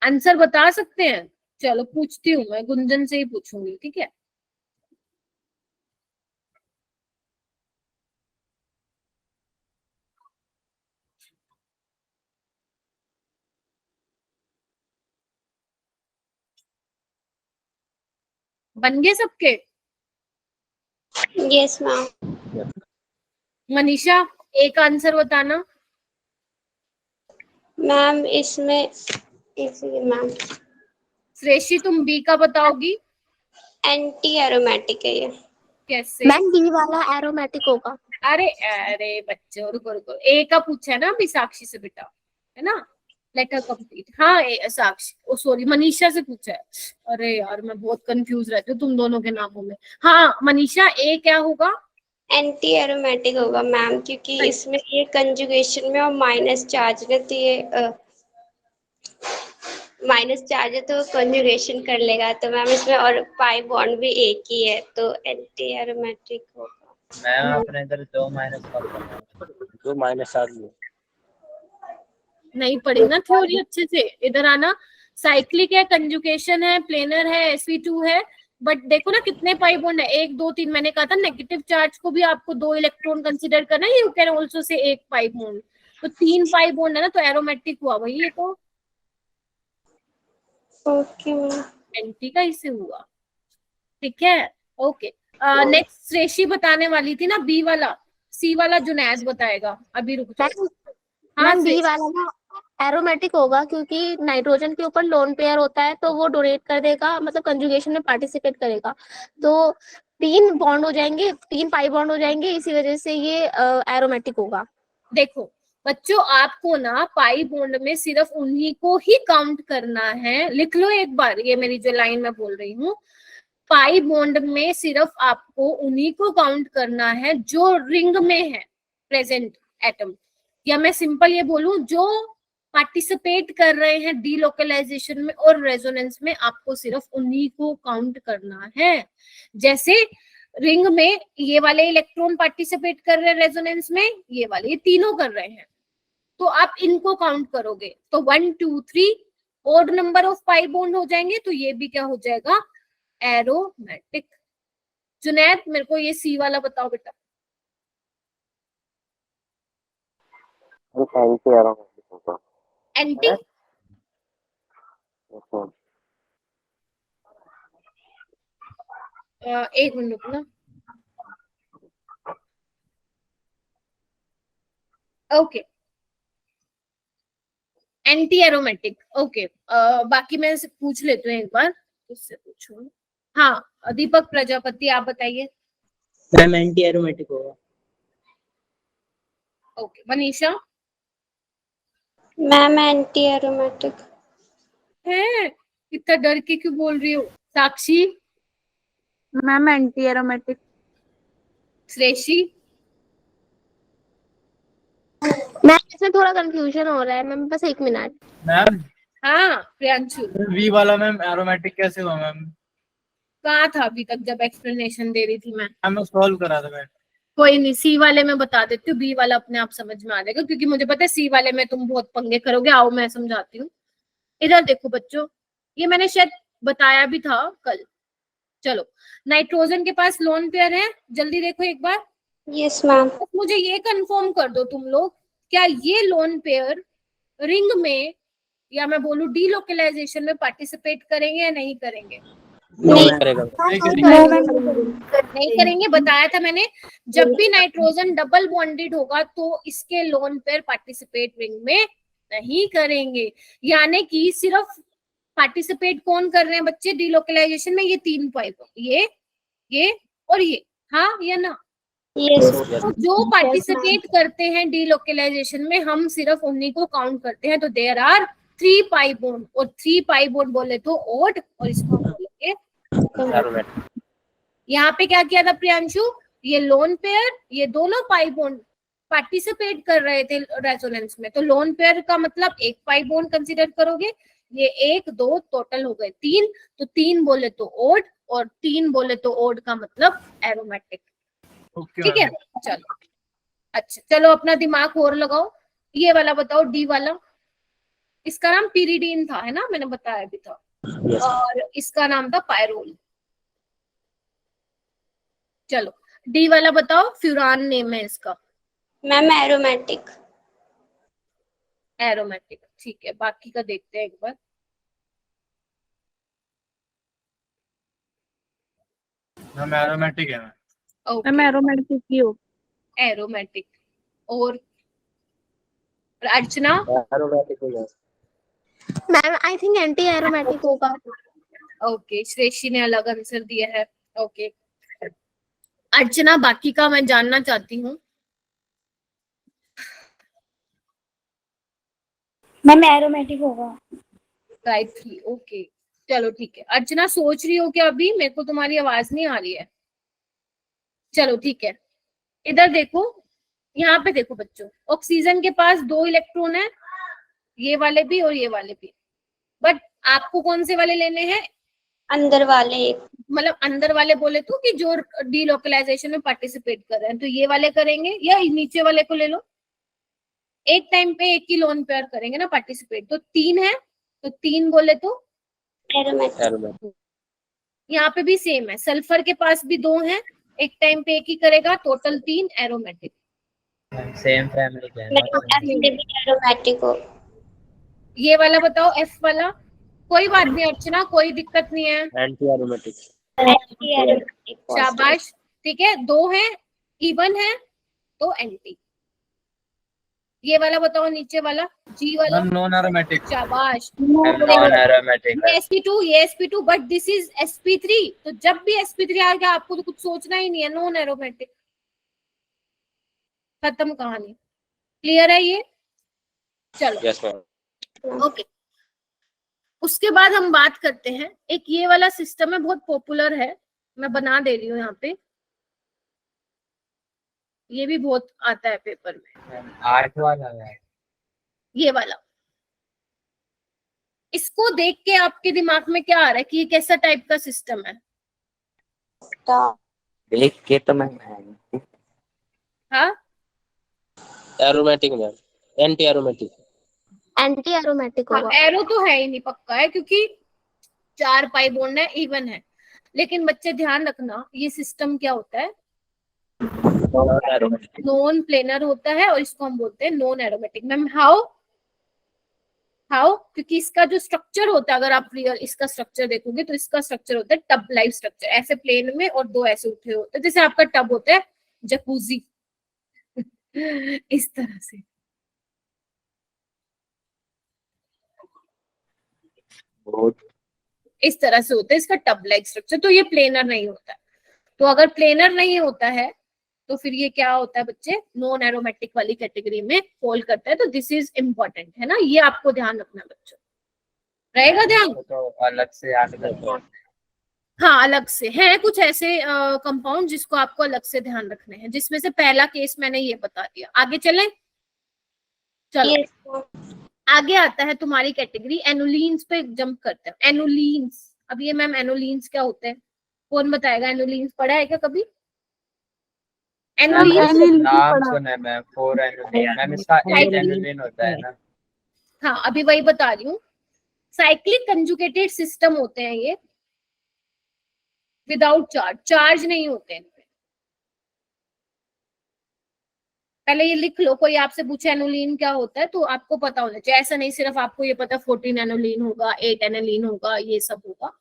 A: आंसर बता सकते हैं, चलो पूछती हूँ, मैं गुंजन से ही पूछूंगी, ठीक है। बन गए सबके,
B: Yes, ma'am.
A: मनीषा एक आंसर बताना,
B: मैम इसमें मैम
A: श्रेषी तुम बी का बताओगी,
B: एंटी एरोमेटिक है ये.
A: कैसे,
I: मैम बी वाला एरोमेटिक होगा.
A: अरे अरे बच्चों रुको रुको, ए का पूछा है ना अभी साक्षी से बेटा, है ना, लेटर कंप्लीट, हाँ साक्षी, ओ सॉरी मनीषा से पूछा है, अरे यार मैं बहुत कंफ्यूज रहती हूँ तुम दोनों के नामों में। हाँ मनीषा, ए क्या होगा,
B: एंटी एरोमेटिक होगा मैम, क्योंकि इसमें ये कंजुगेशन में और माइनस चार्ज है, तो ये माइनस चार्ज है तो कंजुगेशन कर लेगा, तो मैम इसमें और पाई बॉन्ड भी एक ही है, तो एंटी एरोमेटिक होगा।
D: मैं अपने इधर 2 माइनस कर रहा हूँ।
E: 2 माइनस आ गई।
A: नहीं पढ़ी ना थ्योरी अच्छे से, इधर आना। साइक्लिक है, कंजुगेशन है, प्लेनर है, sp2 है, बट देखो ना कितने पाई बॉन्ड है, 1 2 3। मैंने कहा था नेगेटिव चार्ज को भी आपको 2 इलेक्ट्रॉन कंसीडर करना है, यू कैन ऑल्सो से 1 पाई बॉन्ड, तो 3 पाई बॉन्ड है ना, तो एरोमेटिक हुआ भाई ये तो,
B: ओके मैम।
A: एंटी का इससे हुआ, ठीक है। ओके, नेक्स्ट श्रेषी बताने वाली थी ना बी वाला, सी वाला जुनैद बताएगा, अभी रुक जाओ। हाँ
I: मैम बी
A: श्रेषी।
I: वाला ना एरोमेटिक होगा, क्योंकि नाइट्रोजन के ऊपर लोन पेयर होता है, तो वो डोनेट कर देगा, मतलब कंजुगेशन में पार्टिसिपेट करेगा, तो 3 बॉन्ड हो जाएंगे, 3 पाई बॉन्ड हो जाएंगे, इसी वजह से ये एरोमेटिक होगा।
A: देखो बच्चों, आपको ना पाई बॉन्ड में सिर्फ उन्हीं को ही काउंट करना है, लिख लो एक बार ये मेरी जो लाइन मैं बोल रही हूँ, पाई बॉन्ड में सिर्फ आपको उन्हीं को काउंट करना है जो रिंग में है प्रेजेंट एटम, या मैं सिंपल ये बोलूं जो पार्टिसिपेट कर रहे हैं डीलोकलाइजेशन में और रेजोनेंस में, आपको सिर्फ उन्हीं को काउंट करना है। जैसे रिंग में ये वाले इलेक्ट्रॉन पार्टिसिपेट कर रहे हैं रेजोनेंस में, ये वाले, ये तीनों कर रहे हैं, तो आप इनको काउंट करोगे तो 1 2 3 odd number of pi bond हो जाएंगे, तो ये भी क्या हो जाएगा, एरोमेटिक। जुनैद मेरे को ये सी वाला बताओ बेटा।
E: एंटी एरोमेटिक होगा।
A: एंटी, एक मिनट ना, ओके, एंटी एरोमेटिक, ओके। बाकी मैं पूछ लेती हूँ एक बार, उससे पूछूं। हाँ दीपक प्रजापति, आप बताइए।
G: मैम एंटी एरोमेटिक होगा।
A: Okay, Manisha.
B: Ma'am anti aromatic.
A: है, इतना डर के क्यों बोल रही हो? साक्षी,
C: मैम एंटी एरोमेटिक।
A: श्रेषी,
I: मैम इसमें थोड़ा कंफ्यूजन हो रहा है मैम, बस 1 मिनट।
F: मैम
A: हाँ प्रियांशु।
F: वी वाला मैम एरोमेटिक कैसे हुआ मैम?
A: कहाँ था अभी तक जब एक्सप्लेनेशन दे रही थी मैं?
F: मैं सॉल्व करा था मैम।
A: कोई नहीं, सी वाले में बता देती हूँ, बी वाला अपने आप समझ में आ जाएगा, क्योंकि मुझे पता है सी वाले में तुम बहुत पंगे करोगे। आओ मैं समझाती हूँ। इधर देखो बच्चों, ये मैंने शायद बताया भी था कल। चलो, नाइट्रोजन के पास लोन पेयर है, जल्दी देखो एक बार।
B: Yes ma'am.
A: तो मुझे ये कंफर्म कर दो तुम लोग, क्या ये लोन पेयर रिंग में, या मैं बोलूं डीलोकलाइजेशन में पार्टिसिपेट करेंगे या नहीं करेंगे?
G: नहीं करेगा।
A: नहीं करेंगे, बताया था मैंने। जब भी नाइट्रोजन डबल बॉन्डेड होगा तो इसके लोन पेयर पार्टिसिपेट रिंग में नहीं करेंगे, यानी कि सिर्फ पार्टिसिपेट कौन कर रहे हैं बच्चे डीलोकलाइजेशन में? ये 3 पाइप, ये और ये, हाँ या ना?
B: यस।
A: तो जो पार्टिसिपेट करते हैं डीलोकलाइजेशन में, हम सिर्फ उन्हीं को काउंट करते हैं, तो देयर आर 3 पाई बॉन्ड, और 3 पाई बॉन्ड बोले तो ओड, और इसको बोलेंगे।
E: एरोमेटिक।
A: यहाँ पे क्या किया था प्रियांशु, ये लोन पेयर, ये दोनों पाई बॉन्ड पार्टिसिपेट कर रहे थे रेजोनेंस में, तो लोन पेयर का मतलब 1 पाई बॉन्ड कंसीडर करोगे, ये 1 2 टोटल हो गए 3, तो 3 बोले तो ओड, और 3 बोले तो ओड का मतलब एरोमेटिक। ठीक है, चलो अच्छा, चलो अपना दिमाग और लगाओ। ये वाला बताओ, डी वाला, इसका नाम पिरिडीन था, है ना, मैंने बताया भी था, और इसका नाम था पायरोल। चलो डी वाला बताओ, फ्यूरान नेम है इसका।
B: Ma'am aromatic.
A: एरोमेटिक, ठीक है। बाकी का देखते हैं एक बार।
F: मैम एरोमेटिक है मैम।
C: मैम एरोमेटिक ही हो।
A: एरोमेटिक। और अर्चना?
E: एरोमेटिक होगा।
I: Ma'am I think anti aromatic होगा।
A: ओके, श्रेषी ने अलग आंसर दिया है। ओके अर्चना, बाकी का मैं जानना चाहती हूँ।
J: मैम एरोमेटिक होगा।
A: टाइप 3, ओके चलो ठीक है। अर्चना सोच रही हो क्या अभी? मेरे को तुम्हारी आवाज नहीं आ रही है। चलो ठीक है, इधर देखो, यहाँ पे देखो बच्चों, ऑक्सीजन के पास 2 इलेक्ट्रॉन है, ये वाले भी और ये वाले भी, बट आपको कौन से वाले लेने हैं?
B: अंदर वाले एक।
A: मतलब अंदर वाले बोले तो कि जो डीलोकलाइजेशन में पार्टिसिपेट कर रहे हैं, तो ये वाले करेंगे या नीचे वाले को ले लो? एक टाइम पे एक ही लोन पेयर करेंगे ना पार्टिसिपेट, तो 3 है, तो 3 बोले तो
B: एरोमेटिक।
A: यहाँ पे भी सेम है, सल्फर के पास भी 2 हैं, एक टाइम पे एक ही करेगा, टोटल 3 एरोमेटिक।
D: सेम फैमिली के हैं
B: मेरे को
D: ना?
B: F से भी एरोमेटिक हो।
A: ये वाला बताओ, एफ वाला? कोई बात नहीं अर्चना, कोई दिक्कत नहीं है,
G: एंटी एरोमेटिक।
B: Anti aromatic.
A: शाबाश, ठीक है, 2 है, इवन है, तो एंटी। ये वाला बताओ, नीचे वाला जी वाला?
F: Non aromatic.
A: शाबाश,
D: नॉन एरोमेटिक है।
A: ये sp2, ये sp2, but this is sp3, तो जब भी sp3 आ गया आपको तो कुछ सोचना ही नहीं है, नॉन एरोमेटिक, खत्म कहानी। क्लियर है ये? चलो,
G: यस मैम।
A: ओके। उसके बाद हम बात करते हैं, एक ये वाला सिस्टम है, बहुत पॉपुलर है, मैं बना दे रही हूँ यहाँ पे, ये भी बहुत आता है पेपर में,
D: 8 वाला है।
A: ये वाला। इसको देख के आपके दिमाग में क्या आ रहा है कि ये कैसा टाइप का सिस्टम है?
H: देख के तो मैं
A: हाँ,
G: aromatic ma'am, anti aromatic.
I: Anti aromatic
A: हाँ,
I: होगा।
A: एरो तो है ही नहीं, पक्का है, क्योंकि 4 पाई बॉन्ड है, इवन है। लेकिन बच्चे ध्यान रखना, ये सिस्टम क्या होता है? नॉन प्लेनर होता है, और इसको हम बोलते हैं नॉन एरोमेटिक। Ma'am how? क्योंकि इसका जो स्ट्रक्चर होता है, अगर आप रियल इसका स्ट्रक्चर देखोगे तो इसका स्ट्रक्चर होता है टब लाइक स्ट्रक्चर, ऐसे प्लेन में, और 2 ऐसे उठे होते हैं, जैसे आपका टब होता है जकूजी इस तरह से।
H: बहुत
A: इस तरह से होता है इसका टब लाइक स्ट्रक्चर, तो ये प्लेनर नहीं होता है। तो अगर प्लेनर नहीं होता है तो फिर ये क्या होता है बच्चे? नॉन एरोमेटिक वाली कैटेगरी में फॉल करता है। तो दिस इज इम्पोर्टेंट, है ना, ये आपको ध्यान रखना बच्चों, रहेगा ध्यान।
D: तो अलग से याद करते हैं।
A: हाँ, अलग से है कुछ ऐसे कंपाउंड जिसको आपको अलग से ध्यान रखने हैं, जिसमें से पहला केस मैंने ये बता दिया। आगे चलें? चलो, आगे आता है तुम्हारी कैटेगरी एनोलीन्स पे जंप करते हैं। एनोलीन्स, अब ये मैम एनोलीन्स क्या होते हैं? कौन बताएगा? एनोलीन्स पढ़ा है क्या कभी? एनोलीन्स
D: नाम सुना है मैम, 4 एनोलीन। मैम इसका 8 एनोलीन होता है ना?
A: हाँ, अभी वही बता रही हूँ। साइक्लिक कंजुगेटेड सिस्टम होते हैं ये, विदाउट चार्ज नहीं होते हैं। पहले ये लिख लो, कोई आपसे पूछे एनोलीन क्या होता है तो आपको पता होना चाहिए, ऐसा नहीं सिर्फ आपको ये पता 14 एनोलीन होगा, 8 एनोलीन होगा, ये सब होगा,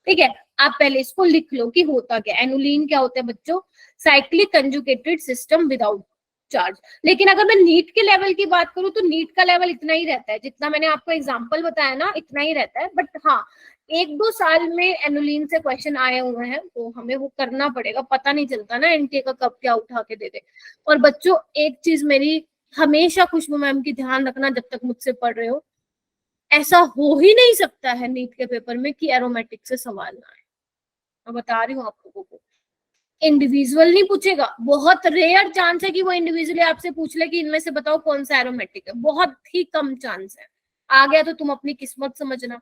A: ठीक है। आप पहले इसको लिख लो कि होता क्या। एनोलीन क्या होता है बच्चों? Cyclic conjugated system without charge. लेकिन अगर मैं नीट के लेवल की बात करूं तो नीट का लेवल इतना ही रहता है, जितना मैंने आपको एग्जांपल बताया ना, इतना ही रहता है। बट हाँ, 1-2 साल में एनोलीन से क्वेश्चन आए हुए हैं, तो हमें वो करना पड़ेगा, पता नहीं चलता ना एनटीए का कब क्या उठा के दे दे। और बच्चों एक चीज मेरी हमेशा खुशबू मैम की ध्यान रखना, जब तक मुझसे पढ़ रहे हो, ऐसा हो ही नहीं सकता है नीट के पेपर में कि एरोमेटिक से सवाल ना आए। मैं बता रही हूँ आप लोगों को, इंडिविजुअल नहीं पूछेगा, बहुत रेयर चांस है कि वो इंडिविजुअली आपसे पूछ ले कि इनमें से बताओ कौन सा एरोमेटिक है, बहुत ही कम चांस है। आ गया तो तुम अपनी किस्मत समझना,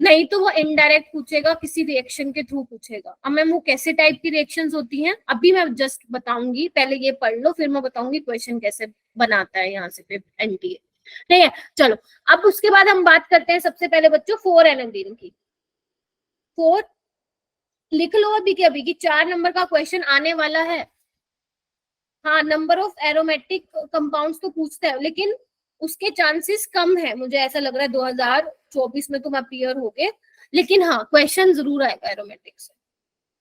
A: नहीं तो वो इनडायरेक्ट पूछेगा, किसी रिएक्शन के थ्रू पूछेगा। अब मैम वो कैसे टाइप की रिएक्शंस होती हैं अभी मैं जस्ट बताऊंगी, पहले ये पढ़ लो, फिर मैं बताऊंगी क्वेश्चन कैसे बनाता है यहाँ से फिर एनटीए, ठीक है। चलो, अब उसके बाद हम बात करते हैं सबसे पहले बच्चों 4 एनोलीन की। 4 लिख लो अभी के अभी कि 4 नंबर का क्वेश्चन आने वाला है। हाँ, नंबर ऑफ एरोमेटिक कंपाउंड्स तो पूछते हैं, लेकिन उसके चांसेस कम है, मुझे ऐसा लग रहा है 2024 में तुम अपीयर होगे, लेकिन हाँ क्वेश्चन जरूर आएगा एरोमेटिक से,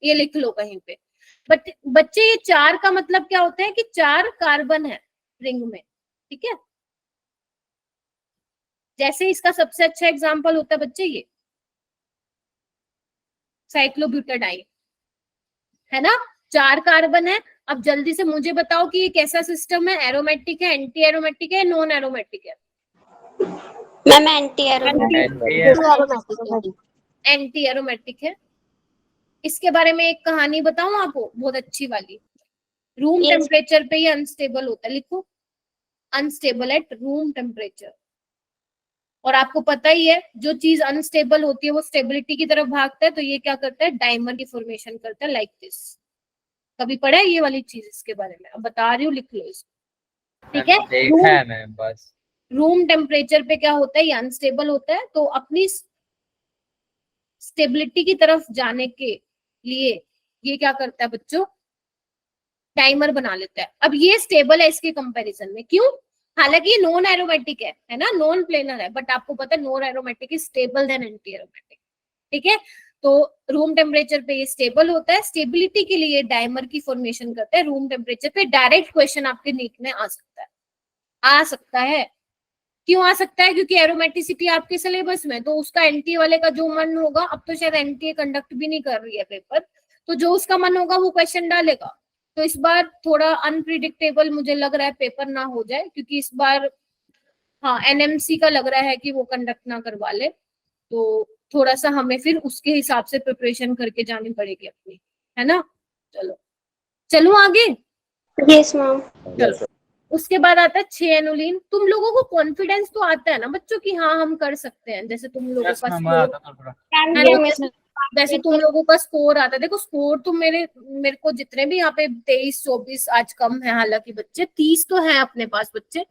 A: ये लिख लो कहीं पे। बट बच्चे ये 4 का मतलब क्या होता है कि 4 कार्बन है रिंग में, ठीक है। जैसे इसका सबसे अच्छा एग्जांपल होता है बच्चे ये साइक्लोब्यूटाडाइन, है ना, 4 कार्बन है। अब जल्दी से मुझे बताओ कि ये कैसा सिस्टम है, एरोमेटिक है, एंटी एरोमेटिक है, नॉन एरोमेटिक है?
B: Ma'am anti aromatic.
A: Anti aromatic है। इसके बारे में एक कहानी बताऊं आपको, बहुत अच्छी वाली। Room
B: Yes.
A: टेम्परेचर पे ये अनस्टेबल होता है, लिखो अनस्टेबल एट रूम टेम्परेचर। और आपको पता ही है जो चीज अनस्टेबल होती है वो स्टेबिलिटी की तरफ भागता है, तो ये क्या करता है, डायमंड की फॉर्मेशन करता है लाइक दिस। कभी पढ़ा है ये वाली चीज इसके बारे में? अब बता रही हूँ, लिख लो इसको, ठीक है।
D: देखा है मैम बस।
A: रूम टेम्परेचर पे क्या होता है, ये अनस्टेबल होता है, तो अपनी स्टेबिलिटी की तरफ जाने के लिए ये क्या करता है बच्चों, टाइमर बना लेता है। अब ये स्टेबल है इसके कंपैरिजन में, क्यों? हालांकि ये नॉन एरोमेटिक है ना, नॉन प्लेनर है, बट आपको पता है non aromatic is stable then anti aromatic, ठीक है। तो रूम टेम्परेचर पे ये स्टेबल होता है, स्टेबिलिटी के लिए डायमर की फॉर्मेशन करता है रूम टेम्परेचर पे। डायरेक्ट क्वेश्चन आपके नीट में आ सकता है। क्यों आ सकता है? क्योंकि एरोमेटिसिटी आपके सिलेबस में, तो उसका एनटीए वाले का जो मन होगा, अब तो शायद एनटीए कंडक्ट भी नहीं कर रही है पेपर, तो जो उसका मन होगा वो क्वेश्चन डालेगा। तो इस बार थोड़ा अनप्रिडिक्टेबल मुझे लग रहा है पेपर ना हो जाए, क्योंकि इस बार हाँ एनएमसी का लग रहा है कि वो कंडक्ट ना करवा ले, तो थोड़ा सा हमें फिर उसके हिसाब से प्रिपरेशन करके जानी पड़ेगी अपनी, है ना। चलो आगे।
B: Yes, ma'am.
A: चलो उसके बाद आता है 6 एनुलिन। तुम लोगों को कॉन्फिडेंस तो आता है ना बच्चों कि हाँ हम कर सकते हैं, जैसे तुम लोगों
F: यस
A: का
F: मैम,
A: स्कोर
F: आता था थोड़ा।
B: Ma'am,
A: है
B: ये
A: ना,
B: मिस
A: जैसे तुम लोगों का स्कोर आता है। देखो स्कोर तो मेरे को जितने भी यहाँ पे 23-24 आज कम है, हालांकि बच्चे 30 तो है अपने पास बच्चे,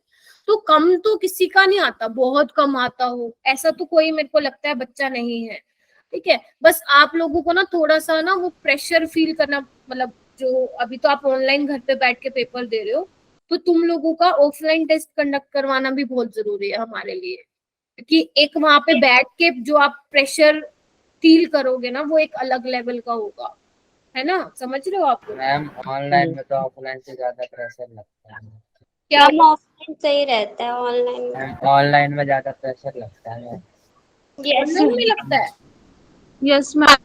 A: तो कम तो किसी का नहीं आता, बहुत कम आता हो ऐसा तो कोई मेरे को लगता है बच्चा नहीं है, ठीक है। बस आप लोगों को ना थोड़ा सा ना वो प्रेशर फील करना, मतलब जो अभी तो आप ऑनलाइन घर पे बैठ के पेपर दे रहे हो, तो तुम लोगों का ऑफलाइन टेस्ट कंडक्ट करवाना भी बहुत जरूरी है हमारे लिए, क्योंकि एक वहां पे बैठ के जो आप प्रेशर फील करोगे ना वो एक अलग लेवल का होगा, है ना, समझ रहे हो आप लोग?
D: मैम ऑनलाइन में तो ऑफलाइन से ज्यादा प्रेशर लगता है।
A: क्या
B: मैम ऑफलाइन सही रहता है ऑनलाइन में।
D: मैम ऑनलाइन में ज्यादा प्रेशर लगता है।
B: Yes,
A: ऑनलाइन में लगता है?
C: Yes ma'am.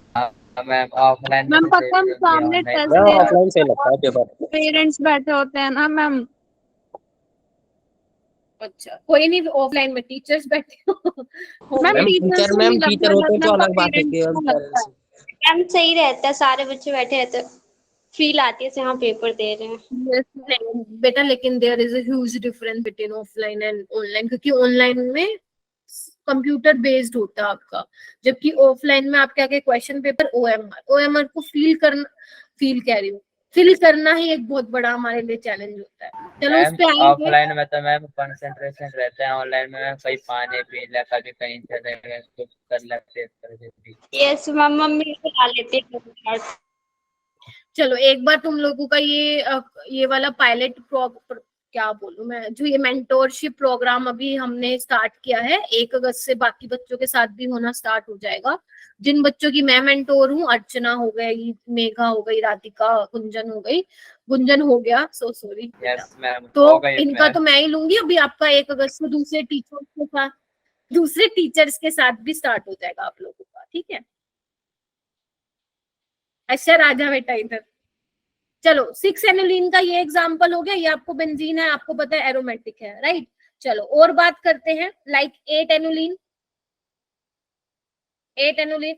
D: मैम ऑफलाइन में
C: मैम
D: तो
C: पता है हम सामने
D: ऑनलाइन
C: टेस्ट
G: मैम
C: दे रहे
G: ऑफलाइन से लगता है पेपर।
C: पेरेंट्स बैठे होते हैं ना मैम।
A: अच्छा कोई नहीं, ऑफलाइन में टीचर्स बैठे हो
C: मैम
G: मैम
C: टीचर्स
G: टीचर
C: को
G: मैम
C: नहीं लगता,
G: टीचर होते तो
C: लगता
G: अलग बात होती
C: पेरेंट्स
G: है।
C: को लगता है।
B: मैम सही रहता है, सारे बच्चे बैठे रहते हैं, फील आती है जैसे हाँ पेपर दे रहे हैं।
A: Yes, नहीं बेटा, लेकिन there is a huge difference between offline and online, क्योंकि ऑनलाइन में कंप्यूटर बेस्ड होता है आपका, जबकि ऑफलाइन में आपके आगे क्वेश्चन पेपर ओएमआर को फिल करना ही एक बहुत बड़ा हमारे लिए चैलेंज होता है। चलो उस
D: मैम
A: पे आएंगे।
D: ऑफलाइन में तो मैम कंसंट्रेशन रहता है, ऑनलाइन में मैम कहीं पानी पी ले, कभी कहीं चले गए, कुछ कर लेते कर देती।
B: यस मैम, मम्मी खिला लेती है कभी कभार।
A: चलो एक बार तुम लोगों का ये वाला पायलट क्या बोलूं मैं, जो ये मेंटोरशिप प्रोग्राम अभी हमने स्टार्ट किया है 1 अगस्त से बाकी बच्चों के साथ भी होना स्टार्ट हो जाएगा। जिन बच्चों की मैं मेंटोर हूँ, अर्चना हो गई, मेघा हो गई, राधिका, गुंजन हो गई, गुंजन हो गया, सो सॉरी,
D: यस मैम
A: तो
D: हो गई
A: इनका
D: मैम।
A: तो मैं ही लूंगी। अभी आपका 1 अगस्त से दूसरे टीचर्स के साथ भी स्टार्ट हो जाएगा आप लोगों का, ठीक है। अच्छा राजा बेटा इधर। चलो 6 एनुलिन का ये एग्जांपल हो गया, ये आपको बेंजीन है, आपको पता है एरोमेटिक है, राइट। चलो और बात करते हैं, लाइक 8 एनुलिन।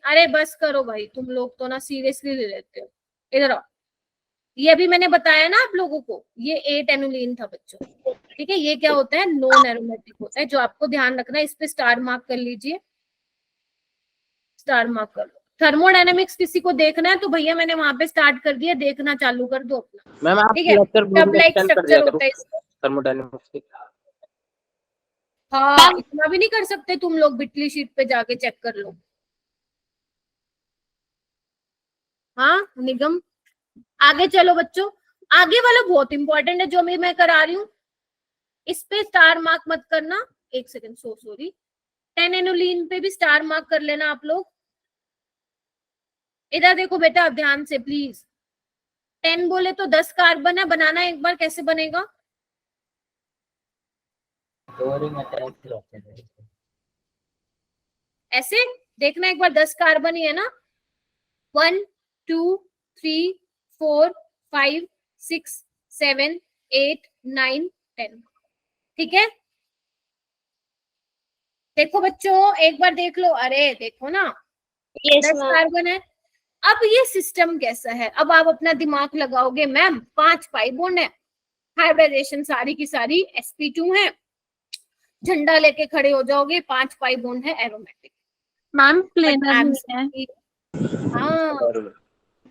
A: अरे बस करो भाई, तुम लोग तो ना सीरियसली ले लेते हो, इधर आओ। ये अभी मैंने बताया ना आप लोगों को, ये 8 एनुलिन था बच्चों, ठीक है। ये क्या होता है, नॉन एरोमेटिक होता है, जो आपको ध्यान रखना है, इस पे स्टार मार्क कर लीजिए, स्टार मार्क कर लो। थर्मोडायनेमिक्स किसी को देखना है तो भैया मैंने वहां पे स्टार्ट कर दिया, देखना चालू कर दो अपना,
G: मैम आप
A: ठीक है।
G: लेक्चर ग्रुप
A: टब
G: में
A: लाइक
G: एक्सटेंड कर दिया
A: स्ट्रक्चर
G: करो
A: होता है इसका।
G: थर्मोडायनेमिक्स।
A: हाँ इतना भी नहीं कर सकते तुम लोग, बिटली शीट पे जाके चेक कर लो। हाँ निगम, आगे चलो बच्चों, आगे वाला बहुत इंपॉर्टेंट है जो अभी मैं करा रही हूँ, इस पे स्टार मार्क मत करना। 1 सेकेंड, सॉरी। 10 एनुलिन पे भी स्टार मार्क कर लेना आप लोग। इधर देखो बेटा ध्यान से प्लीज। 10 बोले तो 10 कार्बन है, बनाना एक बार कैसे बनेगा? ऐसे देखना एक बार, 10 कार्बन ही है ना, 1 2 3 4 5 6 7 8 9 10, ठीक है। देखो बच्चों एक बार देख लो, अरे देखो ना,
B: यस
A: 10
B: मैम।
A: कार्बन है, अब ये सिस्टम कैसा है, अब आप अपना दिमाग लगाओगे, मैम 5 पाई बॉन्ड है, हाइब्रिडाइजेशन सारी की सारी sp2 है, झंडा लेके खड़े हो जाओगे, 5 पाई बॉन्ड है एरोमेटिक।
C: मैम
A: बट
C: प्लेनर नहीं है।
A: हाँ
E: बराबर।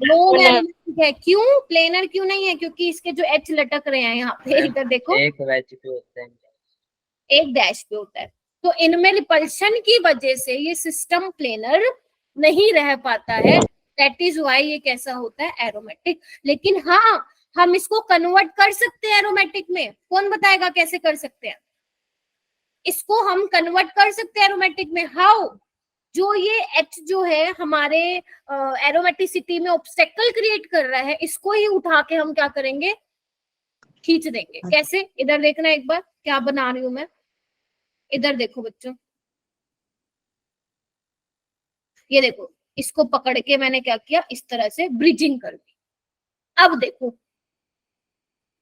A: नॉन एरोमेटिक है। क्यों प्लेनर क्यों नहीं है? क्योंकि इसके जो एच लटक रहे हैं यहाँ पे, इधर देखो,
D: एक वेज पे होते हैं।
A: एक डैश पे होता है, तो इनमें रिपल्शन की वजह से ये सिस्टम प्लेनर नहीं रह पाता है, दैट इज वाई ये कैसा होता है एरोमेटिक। लेकिन हाँ हम इसको कन्वर्ट कर सकते हैं एरोमेटिक में, कौन बताएगा कैसे कर सकते हैं? इसको हम कन्वर्ट कर सकते हैं एरोमेटिक में। हाउ? जो ये एच जो है हमारे एरोमेटिसिटी में ऑब्स्टेकल क्रिएट कर रहा है, इसको ही उठा के हम क्या करेंगे, खींच देंगे। कैसे? इधर देखना एक बार क्या बना रही हूं मैं, इधर देखो बच्चों, ये देखो, इसको पकड़ के मैंने क्या किया, इस तरह से ब्रिजिंग कर दी। अब देखो,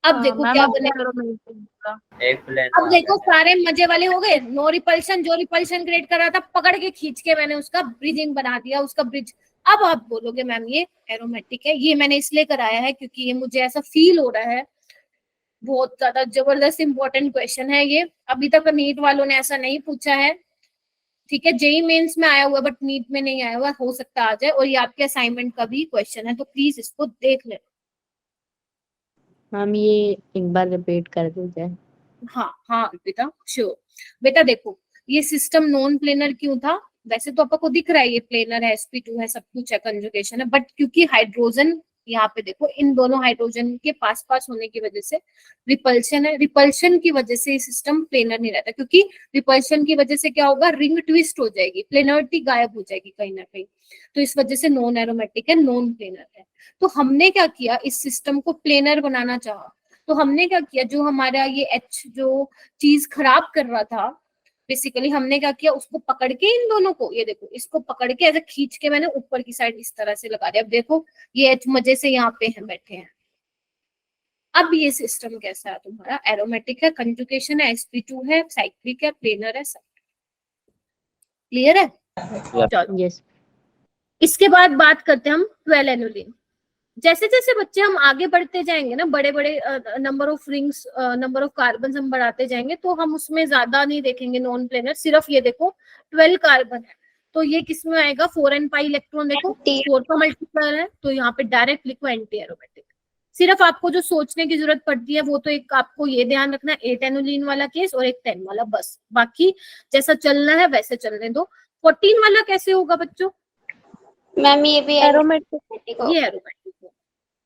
A: अब देखो क्या बनेगा,
D: एक प्लेन
A: अब देखो सारे मजे वाले हो गए। नो रिपल्शन, जो रिपल्शन क्रिएट कर रहा था पकड़ के खींच के मैंने उसका ब्रिजिंग बना दिया, उसका ब्रिज। अब आप बोलोगे मैम ये एरोमेटिक है, ये मैंने इसलिए कराया है क्योंकि ये मुझे ऐसा फील हो रहा है। बहुत ज्यादा जबरदस्त इंपॉर्टेंट क्वेश्चन है ये, अभी तक नीट वालों ने ऐसा नहीं पूछा है, ठीक है। जेई मेंस में आया हुआ बट नीट में नहीं आया हुआ, हो सकता आ जाए, और ये आपके असाइनमेंट का भी क्वेश्चन है, तो प्लीज इसको देख लेना।
K: मैम ये एक बार रिपीट कर दीजिए।
A: हाँ हाँ बेटा श्योर। बेटा देखो, ये सिस्टम नॉन प्लेनर क्यों था? वैसे तो आपको दिख रहा है ये प्लेनर है, sp2 है, सब कुछ है, कंजुगेशन है, बट क्योंकि हाइड्रोजन यहाँ पे देखो, इन दोनों हाइड्रोजन के पास पास होने की वजह से रिपल्शन है, रिपल्शन की वजह से ये सिस्टम प्लेनर नहीं रहता, क्योंकि रिपल्शन की वजह से क्या होगा, रिंग ट्विस्ट हो जाएगी, प्लेनरिटी गायब हो जाएगी कहीं ना कहीं, तो इस वजह से नॉन एरोमेटिक है, नॉन प्लेनर है। तो हमने क्या किया, इस सिस्टम को प्लेनर बनाना चाहा, तो हमने क्या किया, जो हमारा ये एच जो चीज खराब कर रहा था, बेसिकली हमने क्या किया, उसको पकड़ के इन दोनों को, ये देखो, इसको पकड़ के ऐसे खींच के मैंने ऊपर की साइड इस तरह से लगा दिया। अब देखो ये एच मजे से यहाँ पे हैं, बैठे हैं। अब ये सिस्टम कैसा है तुम्हारा, एरोमेटिक है, कंजुगेशन है, sp2 है, साइक्लिक है, प्लेनर है, सब क्लियर है? चलो
K: यस
A: इसके बाद बात करते हैं हम 12 एनुलिन। जैसे जैसे बच्चे हम आगे बढ़ते जाएंगे ना, बड़े बड़े number of rings, number of carbon हम बढ़ाते जाएंगे, तो हम उसमें ज्यादा नहीं देखेंगे नॉन प्लेनर, सिर्फ ये देखो 12 कार्बन है, तो ये किस में आएगा, 4n पाई इलेक्ट्रॉन, देखो 4 का मल्टीप्लायर है, तो यहाँ पे डायरेक्ट लिखो एंटी एरोमेटिक। सिर्फ आपको जो सोचने की जरूरत पड़ती है वो तो एक आपको ये ध्यान रखना, 8 एनुलिन वाला केस और एक 10 वाला, बस बाकी जैसा चलना है वैसे चलने दो। 14 वाला कैसे होगा बच्चों?
B: मैम ये भी
C: एरोमेटिक।
A: ये एरोमेटिक है,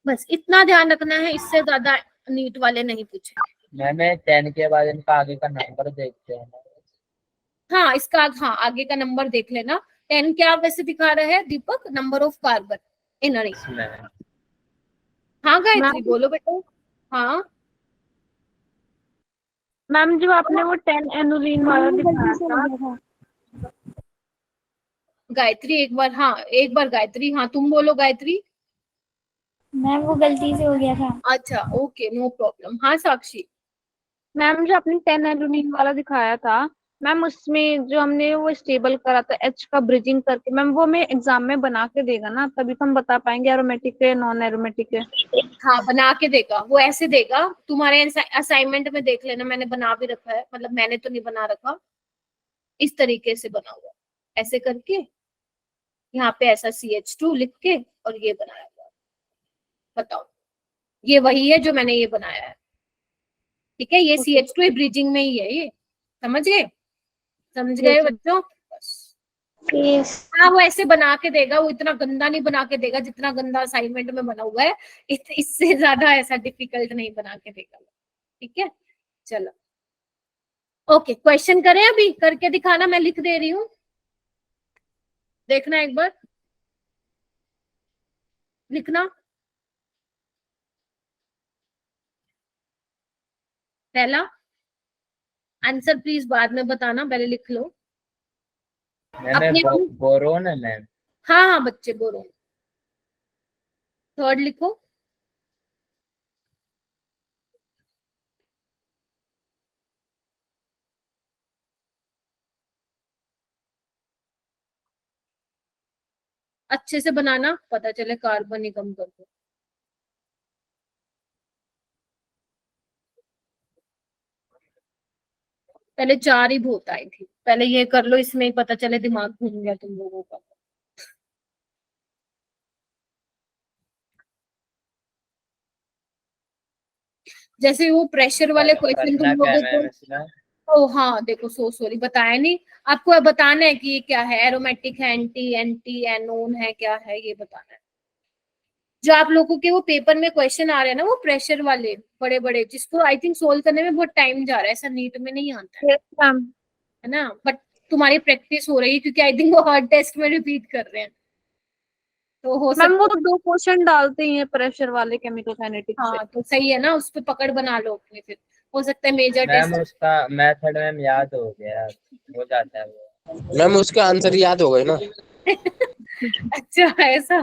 A: बस इतना ध्यान रखना है, इससे ज्यादा नीट वाले नहीं पूछेंगे।
D: मैंने 10 के बाद इनका आगे का नंबर देखते हैं।
A: हाँ इसका, हाँ आगे का नंबर देख लेना। 10 क्या वैसे दिखा रहा है Deepak, number of carbon in a ring.
D: इसमें
A: हाँ गायत्री
C: मैम
A: बोलो बेटा। हाँ
C: मैम जो आपने वो 10 एनुलिन वाला दिखाया था,
A: गायत्री एक बार, हाँ एक बार गायत्री, हाँ तुम बोलो गायत्री।
J: मैम वो गलती से हो गया था।
A: अच्छा ओके नो प्रॉब्लम। हाँ साक्षी।
C: मैम जो आपने 10 एनुलिन वाला दिखाया था, मैम उसमें जो हमने वो स्टेबल करा था एच का ब्रिजिंग करके, मैम वो हमें एग्जाम में बना के देगा ना, तभी तो हम बता पाएंगे एरोमेटिक है नॉन एरोमेटिक है।
A: हाँ बना के देगा, वो ऐसे देगा, तुम्हारे असाइनमेंट में देख लेना, मैंने बना भी रखा है, मतलब मैंने तो नहीं बना रखा, इस तरीके से बना हुआ, ऐसे करके यहाँ पे ऐसा CH2 लिख के और ये बनाया हुआ। बताओ ये वही है जो मैंने ये बनाया है, ठीक है, ये CH2 ब्रिजिंग में ही है ये, समझ गए? समझ गए बच्चों? बस हाँ वो ऐसे बना के देगा, वो इतना गंदा नहीं बना के देगा जितना गंदा असाइनमेंट में बना हुआ है, इससे ज्यादा ऐसा डिफिकल्ट नहीं बना के देगा, ठीक है। चलो ओके, क्वेश्चन करें, अभी करके दिखाना, मैं लिख दे रही हूँ, देखना एक बार, लिखना। पहला आंसर प्लीज बाद में बताना, पहले लिख लो
D: मैंने
A: अपने।
D: बोरोन है मैम।
A: हाँ हाँ बच्चे बोलो, थर्ड लिखो। अच्छे से बनाना, पता चले कार्बन ही कम कर दो। पहले 4 ही बहुत आई थी, पहले ये कर लो, इसमें ही पता चले दिमाग घूम गया तुम लोगों का। जैसे वो प्रेशर वाले क्वेश्चन तुम
D: करना क्या
A: लोगों
D: है
A: को,
D: मैम इसमें?
A: ओ हाँ देखो, सॉरी बताया नहीं आपको, बताना है कि ये क्या है, एरोमेटिक है, एंटी एंटी एनोन है, क्या है ये बताना है। जो आप लोगों के वो पेपर में क्वेश्चन आ रहे हैं ना, वो प्रेशर वाले बड़े बड़े, जिसको आई थिंक सोल्व करने में बहुत टाइम जा रहा है, ऐसा नीट में नहीं आता
C: यस मैम।
A: है ना, बट तुम्हारी प्रैक्टिस हो रही है क्योंकि आई थिंक वो हर टेस्ट में रिपीट कर रहे हैं, तो हो
C: मैम वो
A: सकता
C: तो 2 क्वेश्चन डालते ही हैं प्रेशर वाले केमिकल काइनेटिक्स से।
A: हाँ तो सही है ना, उस पर पकड़ बना लो अपने, फिर हो सकता है मेजर
D: मैम
A: टेस्ट।
D: उसका मेथड मैम याद हो गया, हो जाता है वो।
G: मैम उसके आंसर याद हो गए ना।
A: अच्छा ऐसा।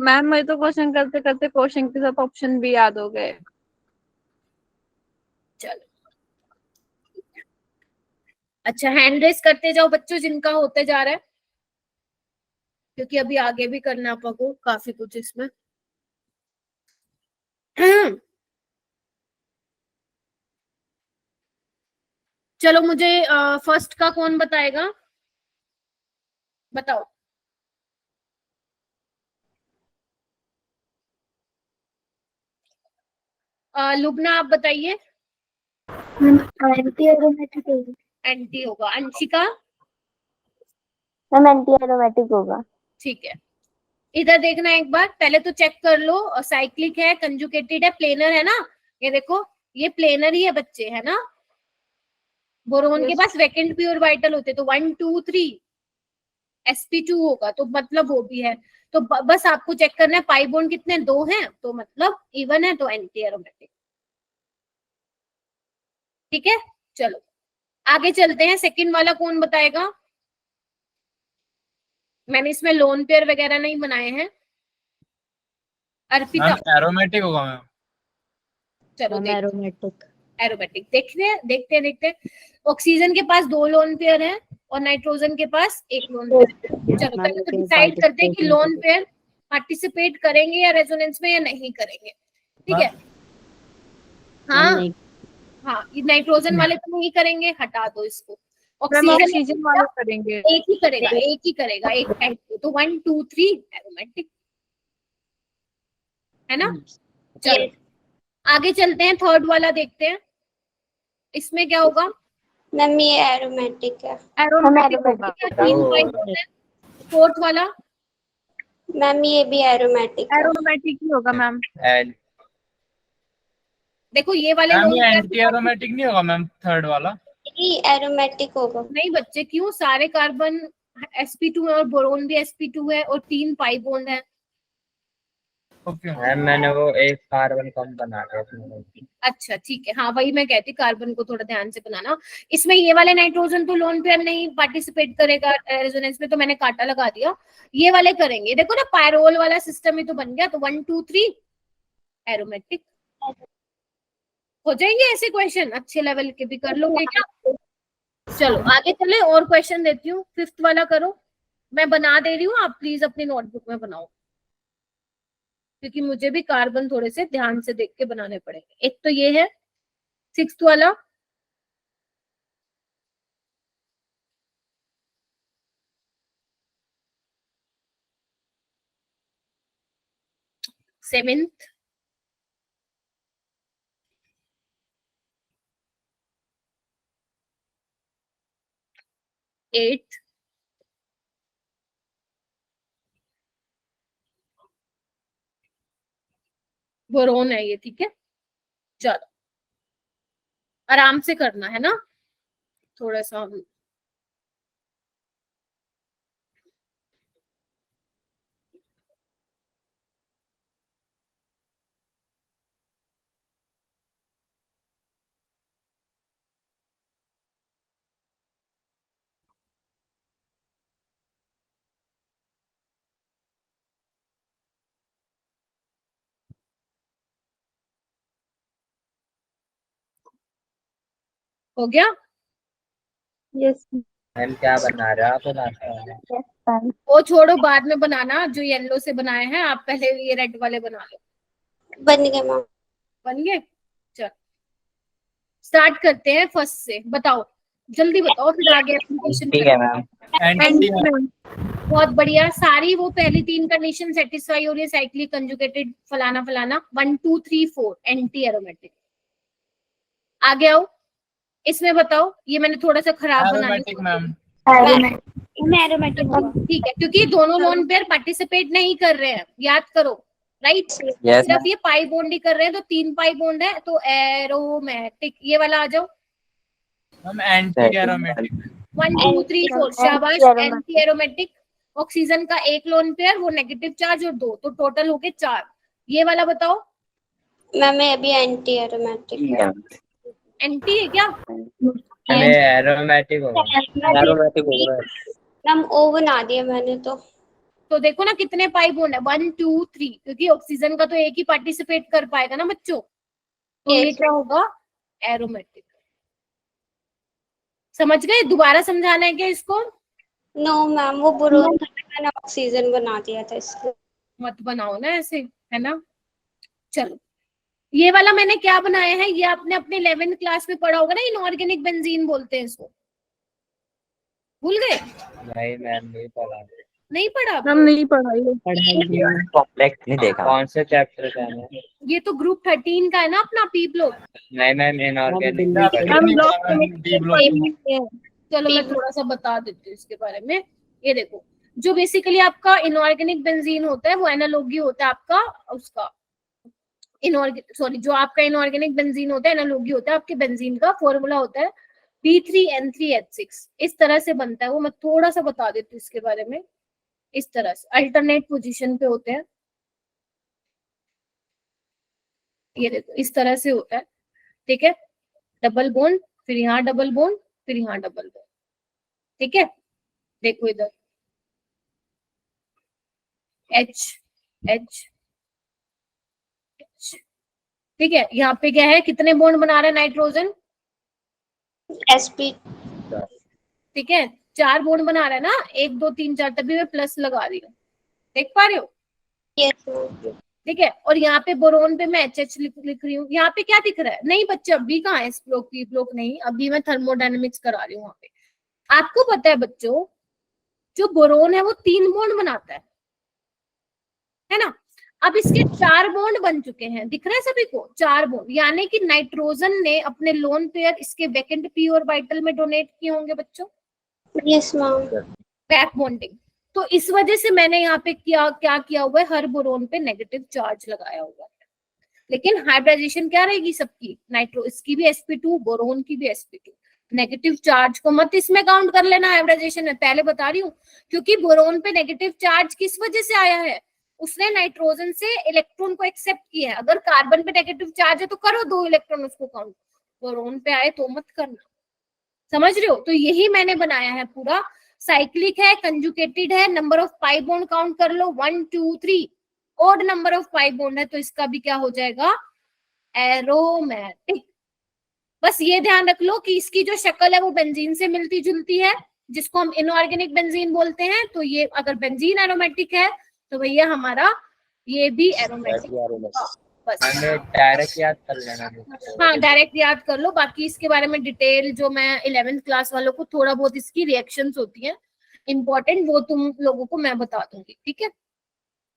C: मैम मैं तो क्वेश्चन करते करते क्वेश्चन के साथ ऑप्शन भी याद हो गए।
A: चलो अच्छा, हैंड रेस करते जाओ बच्चों जिनका होते जा रहा है, क्योंकि अभी आगे भी करना पको काफी कुछ इसमें। चलो मुझे फर्स्ट का कौन बताएगा, बताओ। लुबना आप बताइए।
J: एंटी एरोमेटिक होगा।
A: एंटी होगा। अंशिका?
J: मैम एंटी एरोमेटिक होगा।
A: ठीक है, इधर देखना एक बार, पहले तो चेक कर लो, साइक्लिक है, कंजुगेटेड है, प्लेनर है ना, ये देखो ये प्लेनर ही है बच्चे, है ना। बोरोन के
C: Yes.
A: पास वैकेंट प्योर वाइटल होते, तो 1 2 3 sp2 होगा, तो मतलब वो भी है। तो बस आपको चेक करना है पाई बॉन्ड कितने, 2 हैं, तो मतलब इवन है, तो एंटी एरोमेटिक। ठीक है, चलो आगे चलते हैं। सेकंड वाला कौन बताएगा? मैंने इसमें लोन पेयर वगैरह नहीं बनाए हैं। अर्पिता?
F: मैम एरोमेटिक होगा मैम।
A: चलो
K: मैम
A: देख,
K: एरोमेटिक।
A: एरोमेटिक देखते हैं। ऑक्सीजन के पास 2 लोन पेयर है और नाइट्रोजन के पास 1 लोन पेयर है। चलो
K: मैम
A: पहले तो
K: ओके
A: डिसाइड करते हैं कि
K: पार्टिसिपेट
A: लोन पेयर पार्टिसिपेट करेंगे या रेजोनेंस में या नहीं करेंगे। ठीक है,
K: मैम
A: हाँ
K: नहीं।
A: हाँ, ये नाइट्रोजन वाले तो नहीं करेंगे, हटा दो इसको।
C: मैम
A: ऑक्सीजन
C: ऑक्सीजन वाले करेंगे।
A: एक ही करेगा, एक टाइम को, तो 1 2 3 एरोमेटिक, है ना। चलो आगे चलते हैं, थर्ड वाला देखते हैं, इसमें क्या होगा।
B: मैम ये एरोमेटिक है।
C: एरोमेटिक होगा।
A: 3 5 फोर्थ वाला
B: मैम ये भी एरोमेटिक है।
C: एरोमेटिक ही होगा मैम।
D: एंड
A: देखो ये वाले
F: मैम
A: लोन
F: ये
A: पेयर
F: एंटी एरोमेटिक नहीं होगा मैम थर्ड वाला?
B: ये एरोमेटिक होगा।
A: नहीं बच्चे, क्यों, सारे कार्बन sp2 है और बोरोन भी sp2 है और 3 पाई बॉन्ड है।
F: ओके
D: मैम मैंने वो एक कार्बन कम बना दिया उसमें।
A: अच्छा ठीक है, हाँ वही मैं कहती, कार्बन को थोड़ा ध्यान से बनाना। इसमें ये वाले नाइट्रोजन तो लोन पेयर नहीं पार्टिसिपेट करेगा रेजोनेंस में, तो मैंने कांटा लगा दिया। ये वाले करेंगे, देखो ना पायरोल वाला सिस्टम ही तो बन गया, तो 1 2 3 एरोमेटिक हो जाएंगे। ऐसे क्वेश्चन अच्छे लेवल के भी कर लोगे क्या? चलो आगे चले, और क्वेश्चन देती हूँ। फिफ्थ वाला करो, मैं बना दे रही हूँ, आप प्लीज अपनी नोटबुक में बनाओ, क्योंकि मुझे भी कार्बन थोड़े से ध्यान से देख के बनाने पड़ेंगे। एक तो ये है सिक्स्थ वाला, सेवेंथ, एट्थ, बोरोन है ये, ठीक है। चलो आराम से करना है ना, थोड़ा सा। हो गया?
C: यस
D: मैम क्या बना रहे हो आप नाश्ता में?
J: understand.
A: वो छोड़ो, बाद में बनाना। जो येलो से बनाए हैं आप, पहले ये रेड वाले बना लो।
B: बन गया मैम।
A: बन गए? चल स्टार्ट करते हैं फर्स्ट से। बताओ, जल्दी बताओ, फिर आगे एप्लीकेशन
H: ठीक है मैम।
F: एंटी
A: बहुत बढ़िया। सारी वो पहली 3 कंडीशन सेटिस्फाई हो रही है, साइक्लिक, कंजुगेटेड, फलाना फलाना। 1 2 3 4 एंटी एरोमेटिक। आगे आओ, इसमें बताओ। ये मैंने थोड़ा सा खराब बना
F: एरोमेटिक मैम।
B: एरोमेटिक होगा।
A: ठीक है, क्योंकि दोनों लोन पेयर पार्टिसिपेट नहीं कर रहे हैं, याद करो, राइट।
H: यस
A: सिर्फ ये पाई बॉन्ड ही कर रहे हैं, तो 3 पाई बॉन्ड है, तो एरोमेटिक। ये वाला आ जाओ।
F: Ma'am anti aromatic.
A: 1 2 3 4 शाबाश।
J: Anti-aromatic.
A: Anti aromatic. ऑक्सीजन का एक लोन पेयर, वो नेगेटिव चार्ज और 2, तो टोटल हो गए 4। ये वाला बताओ।
B: मैम ये अभी एंटी एरोमेटिक है।
A: एंटी है क्या?
D: हमें एरोमेटिक होगा।
G: एरोमेटिक होगा।
B: मैम ओ बना दिया मैंने
A: तो देखो ना कितने पाई बॉन्ड है, 1 2 3, क्योंकि ऑक्सीजन का तो एक ही पार्टिसिपेट कर पाएगा ना बच्चों, तो ये
B: Yes.
A: क्या होगा? एरोमेटिक। समझ गए? दोबारा समझाना है क्या इसको?
B: नो मैम, वो बोरोन था, मैंने ऑक्सीजन बना दिया था इसलिए।
A: मत बनाओ ना ऐसे, है ना। चलो, ये वाला मैंने क्या बनाया है, ये आपने अपने 11th क्लास में पढ़ा होगा ना, इनऑर्गेनिक बेंजीन बोलते हैं इसको। भूल गए?
D: नहीं मैम, नहीं पढ़ा।
A: नहीं पढ़ा?
C: हम नहीं पढ़ाई
H: कॉम्प्लेक्स नहीं देखा।
D: कौन से चैप्टर का है?
A: ये तो ग्रुप 13 का है ना अपना, पी ब्लॉक।
D: नहीं मैम, इनऑर्गेनिक
A: चलो मैं थोड़ा सा बता देती हूँ इसके बारे में। ये देखो, जो बेसिकली आपका इनऑर्गेनिक बेंजीन होता है, वो एनालॉगी होता है आपका उसका जो आपका इनऑर्गेनिक बेंजीन होता है, एनालॉगी होता है आपके बेंजीन का। फॉर्मूला होता है B3N3H6। इस तरह से बनता है वो, मैं थोड़ा सा बता देती हूँ इसके बारे में। इस तरह से अल्टरनेट पोजीशन पे होते हैं, ये देखो इस तरह से होता है, ठीक है। डबल बॉन्ड, फिर यहाँ डबल बॉन्ड, फिर यहाँ डबल बॉन्ड, ठीक है। देखो इधर H H, ठीक है। यहाँ पे क्या है, कितने बॉन्ड बना रहा है नाइट्रोजन?
B: sp।
A: ठीक है, 4 बॉन्ड बना रहा है ना, 1 2 3 4, तभी मैं प्लस लगा रही हूँ, देख पा रहे हो?
B: Yes ma'am.
A: ठीक है। और यहाँ पे बोरोन पे मैं HH लिख रही हूँ। यहाँ पे क्या दिख रहा है? नहीं बच्चे, अभी कहाँ है S ब्लॉक, P ब्लॉक नहीं, अभी मैं थर्मोडायनेमिक्स करा रही हूँ वहां पे। आपको पता है बच्चों, जो बोरोन है वो 3 बॉन्ड बनाता है ना। अब इसके 4 बॉन्ड बन चुके हैं, दिख रहा है सभी को? 4 बॉन्ड, यानी कि नाइट्रोजन ने अपने लोन पेयर इसके वैकेंट p और वाइटल में डोनेट किए होंगे बच्चों।
B: Yes ma'am.
A: Back bonding. तो इस वजह से मैंने यहाँ पे क्या किया हुआ है, हर बोरोन पे नेगेटिव चार्ज लगाया हुआ है। लेकिन हाइब्रिडाइजेशन क्या रहेगी सबकी? नाइट्रो, इसकी भी sp2, बोरोन की भी sp2। नेगेटिव चार्ज को मत इसमें काउंट कर लेना हाइब्रिडाइजेशन में, पहले बता रही हूँ। क्योंकि बोरोन पे नेगेटिव चार्ज किस वजह से आया है? उसने नाइट्रोजन से इलेक्ट्रॉन को एक्सेप्ट किया है। अगर कार्बन पे नेगेटिव चार्ज है तो करो 2 इलेक्ट्रॉन उसको काउंट, बोरोन पे आए तो मत करना। समझ रहे हो? तो यही मैंने बनाया है पूरा। साइक्लिक है, कंजुगेटेड है, number of pi bond count कर लो 1 2 3। Odd number of pi bond है तो इसका भी क्या हो जाएगा? एरोमेटिक। बस ये ध्यान रख लो कि इसकी जो शक्ल है वो बेंजीन से मिलती जुलती है, जिसको हम इनऑर्गेनिक बेंजीन बोलते हैं। तो ये अगर बेंजीन एरोमेटिक है तो भैया हमारा ये भी एरोमेटिक। बस
D: डायरेक्ट याद कर लेना।
A: हाँ, डायरेक्ट याद कर लो। बाकी इसके बारे में डिटेल जो मैं 11th क्लास वालों को थोड़ा बहुत इसकी रिएक्शंस होती हैं इंपॉर्टेंट, वो तुम लोगों को मैं बता दूंगी, ठीक है।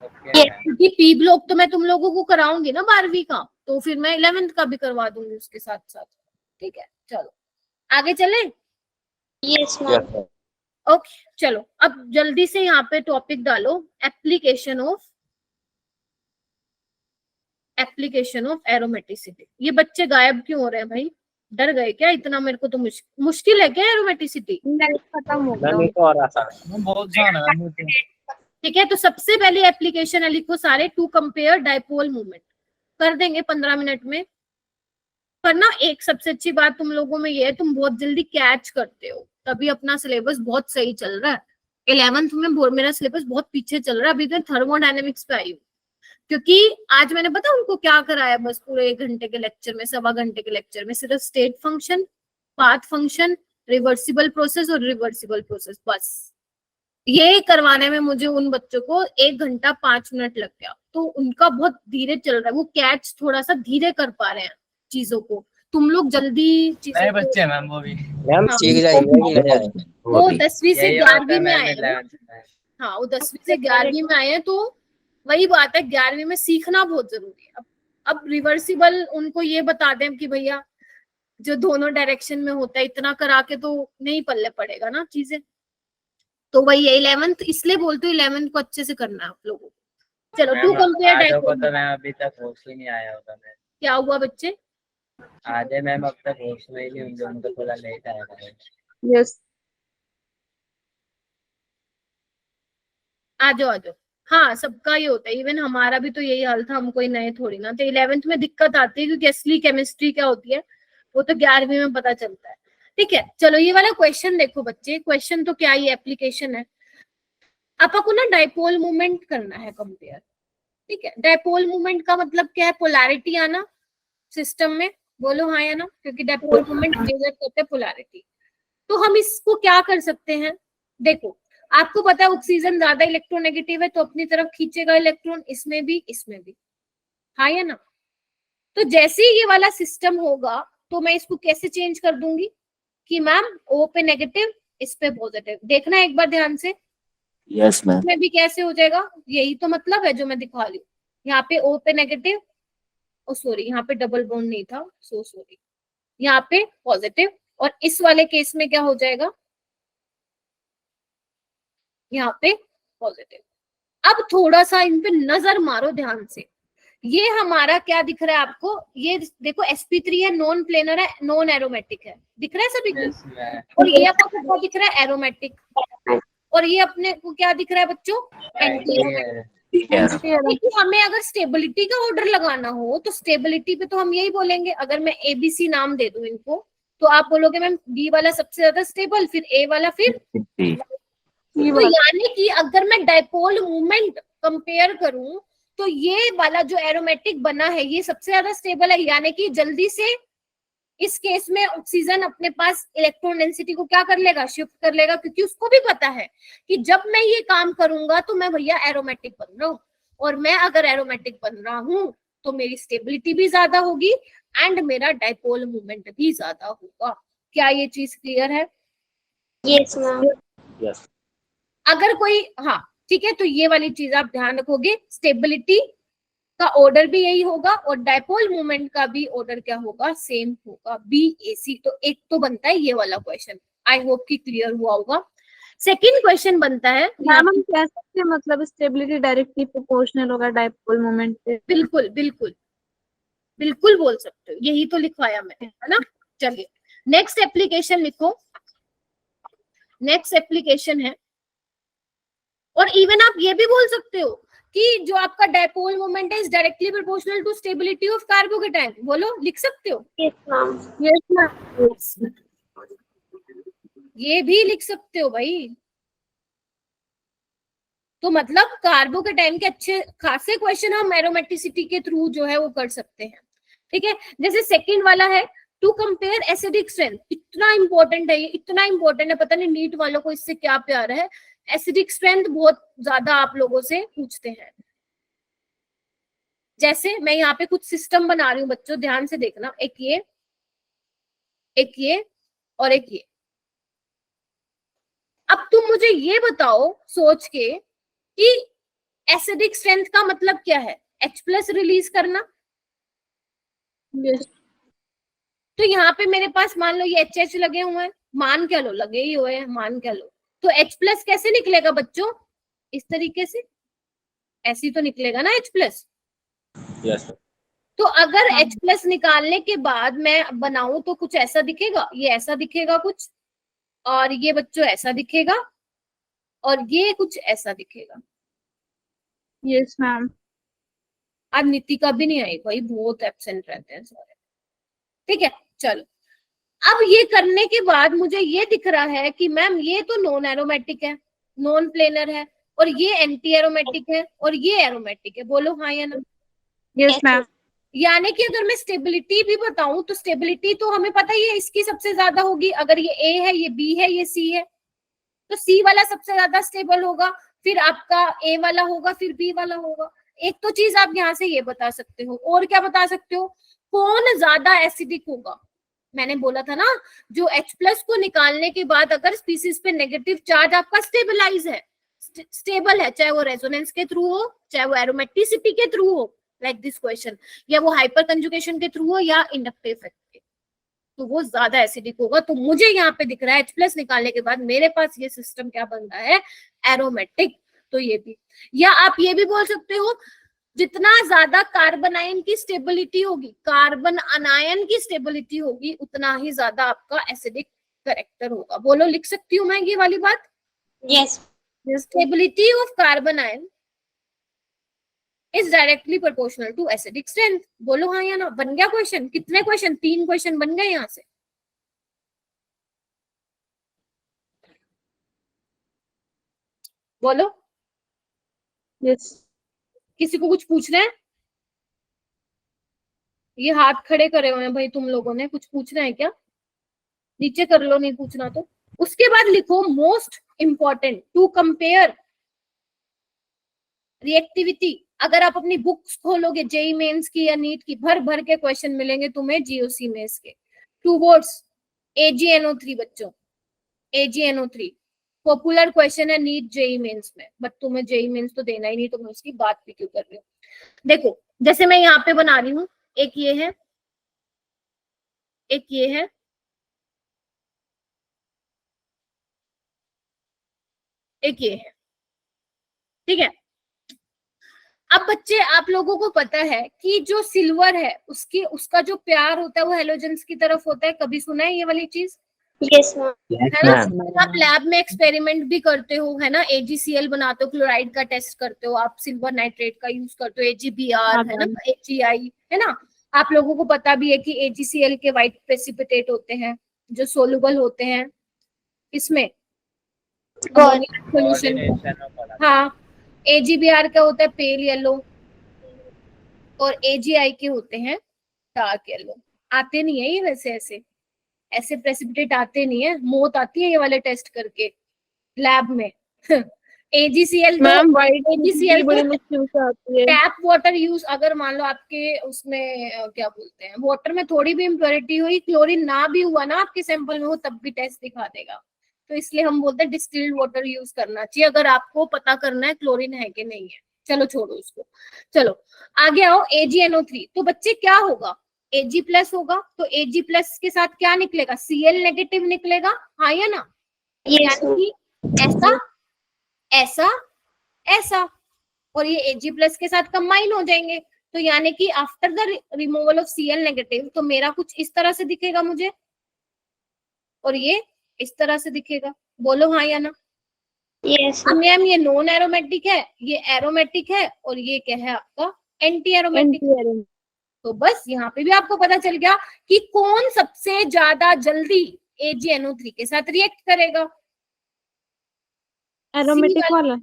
A: क्योंकि पी ब्लॉक तो मैं तुम लोगों को कराऊंगी ना 12वीं का, तो फिर मैं 11th का भी करवा दूंगी उसके साथ साथ, ठीक है। चलो आगे चले।
B: Yes ma'am.
A: ओके चलो, अब जल्दी से यहाँ पे टॉपिक डालो, एप्लीकेशन ऑफ एरोमेटिसिटी। ये बच्चे गायब क्यों हो रहे हैं भाई? डर गए क्या इतना? मेरे को तो मुश्किल है क्या एरोमेटिसिटी?
C: खत्म हो
G: मैम
C: गया।
G: ये तो और आसान है।
F: बहुत आसान है मैम ये तो।
A: ठीक है, तो सबसे पहली एप्लीकेशन है, लिखो सारे, टू कंपेयर डाइपोल मूवमेंट। कर देंगे 15 मिनट में। पर ना एक सबसे अच्छी बात तुम लोगों में ये है, तुम बहुत जल्दी कैच करते हो, तभी अपना सिलेबस बहुत सही चल रहा है। 11th में मेरा सिलेबस बहुत पीछे चल रहा है, अभी तो थर्मोडायनेमिक्स पे आई हूँ। क्योंकि आज मैंने पता उनको क्या कराया, बस पूरे 1 घंटे के लेक्चर में, 1.25 घंटे के लेक्चर में सिर्फ state function, path function, reversible process और रिवर्सिबल प्रोसेस, बस ये करवाने में मुझे उन बच्चों को 1 घंटा 5 मिनट लग गया, तो उनका बहुत धीरे चल रहा है, वो कैच थोड़ा सा धीरे कर पा रहे हैं चीजों को। तुम लोग जल्दी
F: नए
A: चीजों
F: बच्चे हैं मैम वो भी।
G: मैम
A: हाँ,
G: सीख जाएंगे कि नहीं आए।
A: वो 10वीं से
D: यही होता
A: 11वीं
D: है
A: में
D: मैम
A: आए हैं ना।
D: 11th में।
A: हाँ, वो 10वीं से 11वीं में आए हैं, तो वही बात है, 11वीं में सीखना बहुत जरूरी है। अब रिवर्सिबल उनको ये बता दें कि भैया जो दोनों डायरेक्शन में होता है, इतना करा के तो नहीं पल्ले पड़ेगा ना चीजें। तो वही है 11th, इसलिए बोलते हो 11th को अच्छे से करना है आप लोगों को। चलो, टू
D: मैम
A: कंपेयर
D: आधे को
A: डायपोल।
D: तो मैम अभी तक होश ही नहीं आया होगा। मैं
A: क्या हुआ बच्चे?
D: आधे मैम अब तक होश में ही नहीं होंगे, उनको थोड़ा लेट आएगा।
C: यस
A: आ जाओ। हाँ, सबका ये होता है, इवन हमारा भी तो यही हाल था, हम कोई नए थोड़ी ना। तो 11th में दिक्कत आती है, क्योंकि असली केमिस्ट्री क्या होती है वो तो 11वीं में पता चलता है। ठीक है, चलो ये वाला क्वेश्चन देखो बच्चे। क्वेश्चन तो क्या, ये एप्लीकेशन है। आपको ना डाइपोल मूवमेंट करना है कंपेयर। ठीक है, डाइपोल मूवमेंट का मतलब क्या है? पोलैरिटी आना सिस्टम में, बोलो हाँ या ना, क्योंकि डाइपोल मूवमेंट मेजर करते हैं पोलैरिटी। तो हम इसको क्या कर सकते हैं? देखो, आपको पता है ऑक्सीजन ज्यादा इलेक्ट्रोनेगेटिव है, तो अपनी तरफ खींचेगा इलेक्ट्रॉन, इसमें भी इसमें भी, हाँ या ना। तो जैसे ही ये वाला सिस्टम होगा, तो मैं इसको कैसे चेंज कर दूंगी कि मैम ओ पे नेगेटिव, इस पे पॉजिटिव। देखना एक बार ध्यान से,
H: यस मैम।
A: इसमें भी कैसे हो जाएगा, यही तो मतलब है जो मैं दिखा रही हूँ। यहाँ पे ओ पे नेगेटिव, ओ सॉरी यहाँ पे डबल बॉन्ड नहीं था, सो सॉरी, यहाँ पे पॉजिटिव। और इस वाले केस में क्या हो जाएगा, यहाँ पे पॉजिटिव। अब थोड़ा सा इन पे नजर मारो ध्यान से। ये हमारा क्या दिख रहा है आपको? ये देखो sp3 है, नॉन प्लेनर है, नॉन एरोमेटिक है, दिख रहा है सभी को।
D: Yes, ma'am.
A: और ये आपको क्या दिख रहा है? एरोमेटिक। और ये अपने को क्या दिख रहा है बच्चों? Anti aromatic. क्योंकि हमें अगर स्टेबिलिटी का ऑर्डर लगाना हो, तो स्टेबिलिटी पे तो हम यही बोलेंगे। अगर मैं एबीसी नाम दे दूं इनको, तो आप बोलोगे मैम बी वाला सबसे ज्यादा स्टेबल, फिर ए वाला, फिर तो यानी कि अगर मैं डाइपोल मूवमेंट कंपेयर करूं, तो ये वाला जो एरोमेटिक बना है ये सबसे ज्यादा स्टेबल है। यानी कि जल्दी से इस केस में ऑक्सीजन अपने पास इलेक्ट्रॉन डेंसिटी को क्या कर लेगा? शिफ्ट कर लेगा, क्योंकि उसको भी पता है कि जब मैं ये काम करूंगा तो मैं भैया एरोमेटिक बन रहा हूँ, और मैं अगर एरोमेटिक बन रहा हूँ तो मेरी स्टेबिलिटी भी ज्यादा होगी एंड मेरा डाइपोल मूवमेंट भी ज्यादा होगा। क्या ये चीज क्लियर है?
B: Yes ma'am.
E: यस।
A: अगर कोई, हाँ ठीक है, तो ये वाली चीज आप ध्यान रखोगे, स्टेबिलिटी का ऑर्डर भी यही होगा और डाइपोल मूवमेंट का भी ऑर्डर क्या होगा? सेम होगा, BAC। तो एक तो बनता है ये वाला क्वेश्चन। आई होप कि क्लियर हुआ होगा। सेकंड क्वेश्चन बनता है,
C: मैम हम कह सकते हैं मतलब स्टेबिलिटी डायरेक्टली प्रोपोर्शनल होगा डाइपोल मोमेंट से।
A: बिल्कुल बिल्कुल बिल्कुल बोल सकते हो, यही तो लिखवाया मैंने, है ना। चलिए नेक्स्ट एप्लीकेशन लिखो। नेक्स्ट एप्लीकेशन है, और इवन आप ये भी बोल सकते हो कि जो आपका डाइपोल मोमेंट है is directly proportional to stability of carbocation. बोलो, लिख सकते हो।
B: Yes ma'am.
C: Yes ma'am.
A: ये भी लिख सकते हो भाई। तो मतलब कार्बोकेटायन के अच्छे खासे क्वेश्चन हम एरोमेटिसिटी के थ्रू जो है वो कर सकते हैं। ठीक है, जैसे सेकंड वाला है टू कंपेयर एसिडिक स्ट्रेंथ। इतना इंपॉर्टेंट है ये, इतना इंपॉर्टेंट है, पता नहीं नीट वालों को इससे क्या प्यार है। एसिडिक स्ट्रेंथ बहुत ज्यादा आप लोगों से पूछते हैं। जैसे मैं यहाँ पे कुछ सिस्टम बना रही हूँ बच्चों, ध्यान से देखना। एक ये और एक ये। अब तुम मुझे ये बताओ सोच के कि एसिडिक स्ट्रेंथ का मतलब क्या है? H+ रिलीज करना।
C: यस।
A: तो यहाँ पे मेरे पास मान लो ये HH लगे हुए हैं, मान क्या लो, लगे ही हुए हैं, मान क्या लो। तो H+ कैसे निकलेगा बच्चों? इस तरीके से, ऐसी तो निकलेगा ना H+।
E: यस।
A: तो अगर H+ निकालने के बाद मैं बनाऊं तो कुछ ऐसा दिखेगा, ये ऐसा दिखेगा कुछ, और ये बच्चों ऐसा दिखेगा, और ये कुछ ऐसा दिखेगा।
C: Yes ma'am.
A: आज नितिका भी नहीं आई भाई, बहुत एब्सेंट रहते हैं सारे। ठीक है, चलो। अब ये करने के बाद मुझे ये दिख रहा है कि मैम ये तो नॉन एरोमेटिक है, नॉन प्लेनर है, और ये एंटी एरोमेटिक है, और ये एरोमेटिक है। बोलो हाँ या ना।
C: Yes ma'am.
A: यानी कि अगर मैं स्टेबिलिटी भी बताऊं तो स्टेबिलिटी तो हमें पता ही है इसकी सबसे ज्यादा होगी। अगर ये A है, ये B है, ये C है, तो सी वाला सबसे ज्यादा स्टेबल होगा, फिर आपका ए वाला होगा, फिर बी वाला होगा। एक तो चीज आप यहाँ से ये बता सकते हो, और क्या बता सकते हो, कौन ज्यादा एसिडिक होगा। मैंने बोला था ना, जो H+ को निकालने के बाद अगर स्पीसीज पे नेगेटिव चार्ज आपका स्टेबलाइज है, स्टेबल है, चाहे वो रेजोनेंस के थ्रू हो, चाहे वो एरोमेटिसिटी के थ्रू हो, लाइक दिस क्वेश्चन, या वो हाइपर कंजुगेशन के थ्रू हो, या इंडक्टिव इफेक्ट के, तो वो ज्यादा एसिडिक होगा। तो मुझे यहाँ पे दिख रहा है H+ निकालने के बाद मेरे पास ये सिस्टम क्या बन रहा है, एरोमेटिक। तो ये भी, या आप ये भी बोल सकते हो, जितना ज्यादा कार्बन आयन की स्टेबिलिटी होगी, कार्बन अनायन की स्टेबिलिटी होगी, उतना ही ज्यादा आपका एसिडिक कैरेक्टर होगा। बोलो, लिख सकती हूँ मैं ये वाली बात?
B: Yes.
A: Stability of carbon ion is directly proportional to acidic strength. बोलो हाँ या ना? बन गया क्वेश्चन? कितने क्वेश्चन? 3 क्वेश्चन बन गए यहाँ से। बोलो।
C: यस।
A: किसी को कुछ पूछना है? ये हाथ खड़े करे हुए हैं भाई, तुम लोगों ने कुछ पूछना है क्या? नीचे कर लो, नहीं पूछना तो। उसके बाद लिखो most important to compare reactivity. अगर आप अपनी बुक्स खोलोगे जेई मेंस की या नीट की, भर भर के क्वेश्चन मिलेंगे तुम्हें जीओसी मेंस के। टूवर्ड्स AgNO3 बच्चों, AgNO3 पॉपुलर क्वेश्चन है नीट जेई मेंस में, बट तुम्हें जेई मेंस तो देना ही नहीं, तो मैं उसकी बात भी क्यों कर रही हूँ। देखो, जैसे मैं यहाँ पे बना रही हूँ, एक ये है, एक ये है, एक ये है, ठीक है। अब बच्चे, आप लोगों को पता है कि जो सिल्वर है उसका जो प्यार होता है वो हेलोजेंस की तरफ होता है। कभी सुना है ये वाली चीज?
B: Yes ma'am.
A: है ना? आप लैब में एक्सपेरिमेंट भी करते हो, है ना, AgCl बनाते हो, क्लोराइड का टेस्ट करते हो, आप सिल्वर नाइट्रेट का यूज करते हो, AgBr, है ना, AgI, है ना। आप लोगों को पता भी है कि AgCl के व्हाइट प्रेसिपिटेट होते हैं जो सोलुबल होते हैं इसमें सोल्यूशन। हाँ, AgBr का होता है पेल येलो, और AgI के होते हैं डार्क येलो। आते नहीं है ये वैसे, ऐसे प्रेसिपिटेट आते नहीं है, मौत आती है ये वाले टेस्ट करके लैब में। AgCl
C: मैम वाइट
A: AgCl
C: बड़ी मुश्किल से आती है।
A: टैप वाटर यूज, अगर मान लो आपके उसमें क्या बोलते हैं, वाटर में थोड़ी भी इम्प्योरिटी हुई, क्लोरीन ना भी हुआ ना आपके सैंपल में, वो तब भी टेस्ट दिखा देगा। तो इसलिए हम बोलते हैं डिस्टिल्ड वाटर यूज करना चाहिए अगर आपको पता करना है क्लोरीन है कि नहीं है। चलो छोड़ो उसको, चलो आगे आओ। AgNO3, तो बच्चे क्या होगा, Ag+ होगा, तो Ag+ के साथ क्या निकलेगा, Cl नेगेटिव निकलेगा, हाँ या ना? यानी कि ऐसा, ऐसा, ऐसा, और ये Ag+ के साथ कंबाइन हो जाएंगे। तो यानी कि after the removal of Cl negative, तो मेरा कुछ इस तरह से दिखेगा मुझे, और ये इस तरह से दिखेगा। बोलो हाँ या ना?
B: यस
A: मैम, ये नॉन एरोमेटिक है, ये एरोमेटिक है, और ये क्या है आपका, एंटी एरोमेटिक। तो बस यहाँ पे भी आपको पता चल गया कि कौन सबसे ज्यादा जल्दी AgNO3 के साथ रिएक्ट करेगा।
C: एरोमेटिक वाला,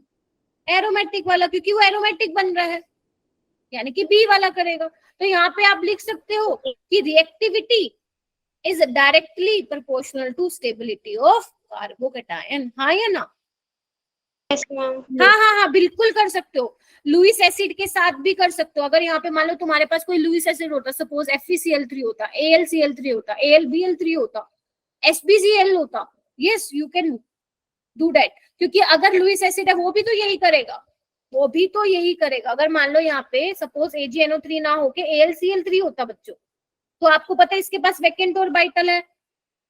A: एरोमेटिक वाला, क्योंकि वो एरोमेटिक बन रहा है, यानी कि बी वाला करेगा। तो यहाँ पे आप लिख सकते हो कि reactivity is directly proportional to stability of carbocation, हाँ या ना?
B: Yes ma'am.
A: हाँ हाँ हाँ, बिल्कुल कर सकते हो। लुईस एसिड के साथ भी कर सकते हो। अगर यहाँ पे मान लो तुम्हारे पास कोई लुईस एसिड होता, सपोज FeCl3 होता, AlCl3 होता, AlBl3 होता, SbCl होता, yes you can do that, क्योंकि अगर लुईस एसिड है वो भी तो यही करेगा, वो भी तो यही करेगा। अगर मान लो यहाँ पे सपोज AgNO3 ना होके AlCl3 होता बच्चों, तो आपको पता है इसके पास वैकेंट ऑर्बिटल है,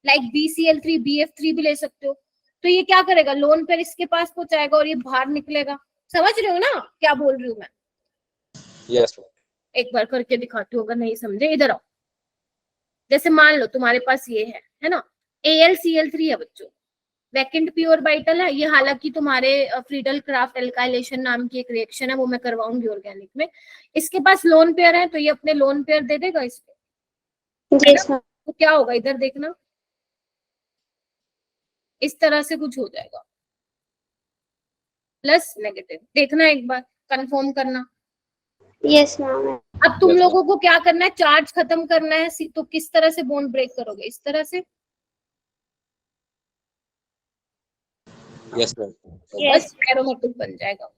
A: लाइक BCl3, BF3 भी ले सकते हो। तो ये क्या करेगा, लोन पेयर इसके पास पहुंचाएगा और ये बाहर निकलेगा। समझ रहे हो ना क्या बोल रही हूँ मैं?
E: यस।
A: एक बार करके दिखाती हूँ अगर नहीं समझे। इधर आओ, जैसे मान लो तुम्हारे पास ये है ना, AlCl3 है बच्चों, वैकेंट पी ऑर्बिटल है। ये हालांकि तुम्हारे फ्रीडल क्राफ्ट एल्काइलेशन नाम की एक रिएक्शन है, वो मैं करवाऊंगी ऑर्गेनिक में। इसके पास लोन पेयर है, तो ये अपने लोन पेयर दे देगा इसको।
B: Yes ma'am.
A: तो क्या होगा, इधर देखना, इस तरह से कुछ हो जाएगा, प्लस नेगेटिव। देखना एक बार, कंफर्म करना।
B: Yes ma'am.
A: अब तुम लोगों को क्या करना है, चार्ज खत्म करना है, तो किस तरह से बॉन्ड ब्रेक करोगे, इस तरह से।
G: Yes ma'am.
A: तो बस एरोमेटिक बन जाएगा,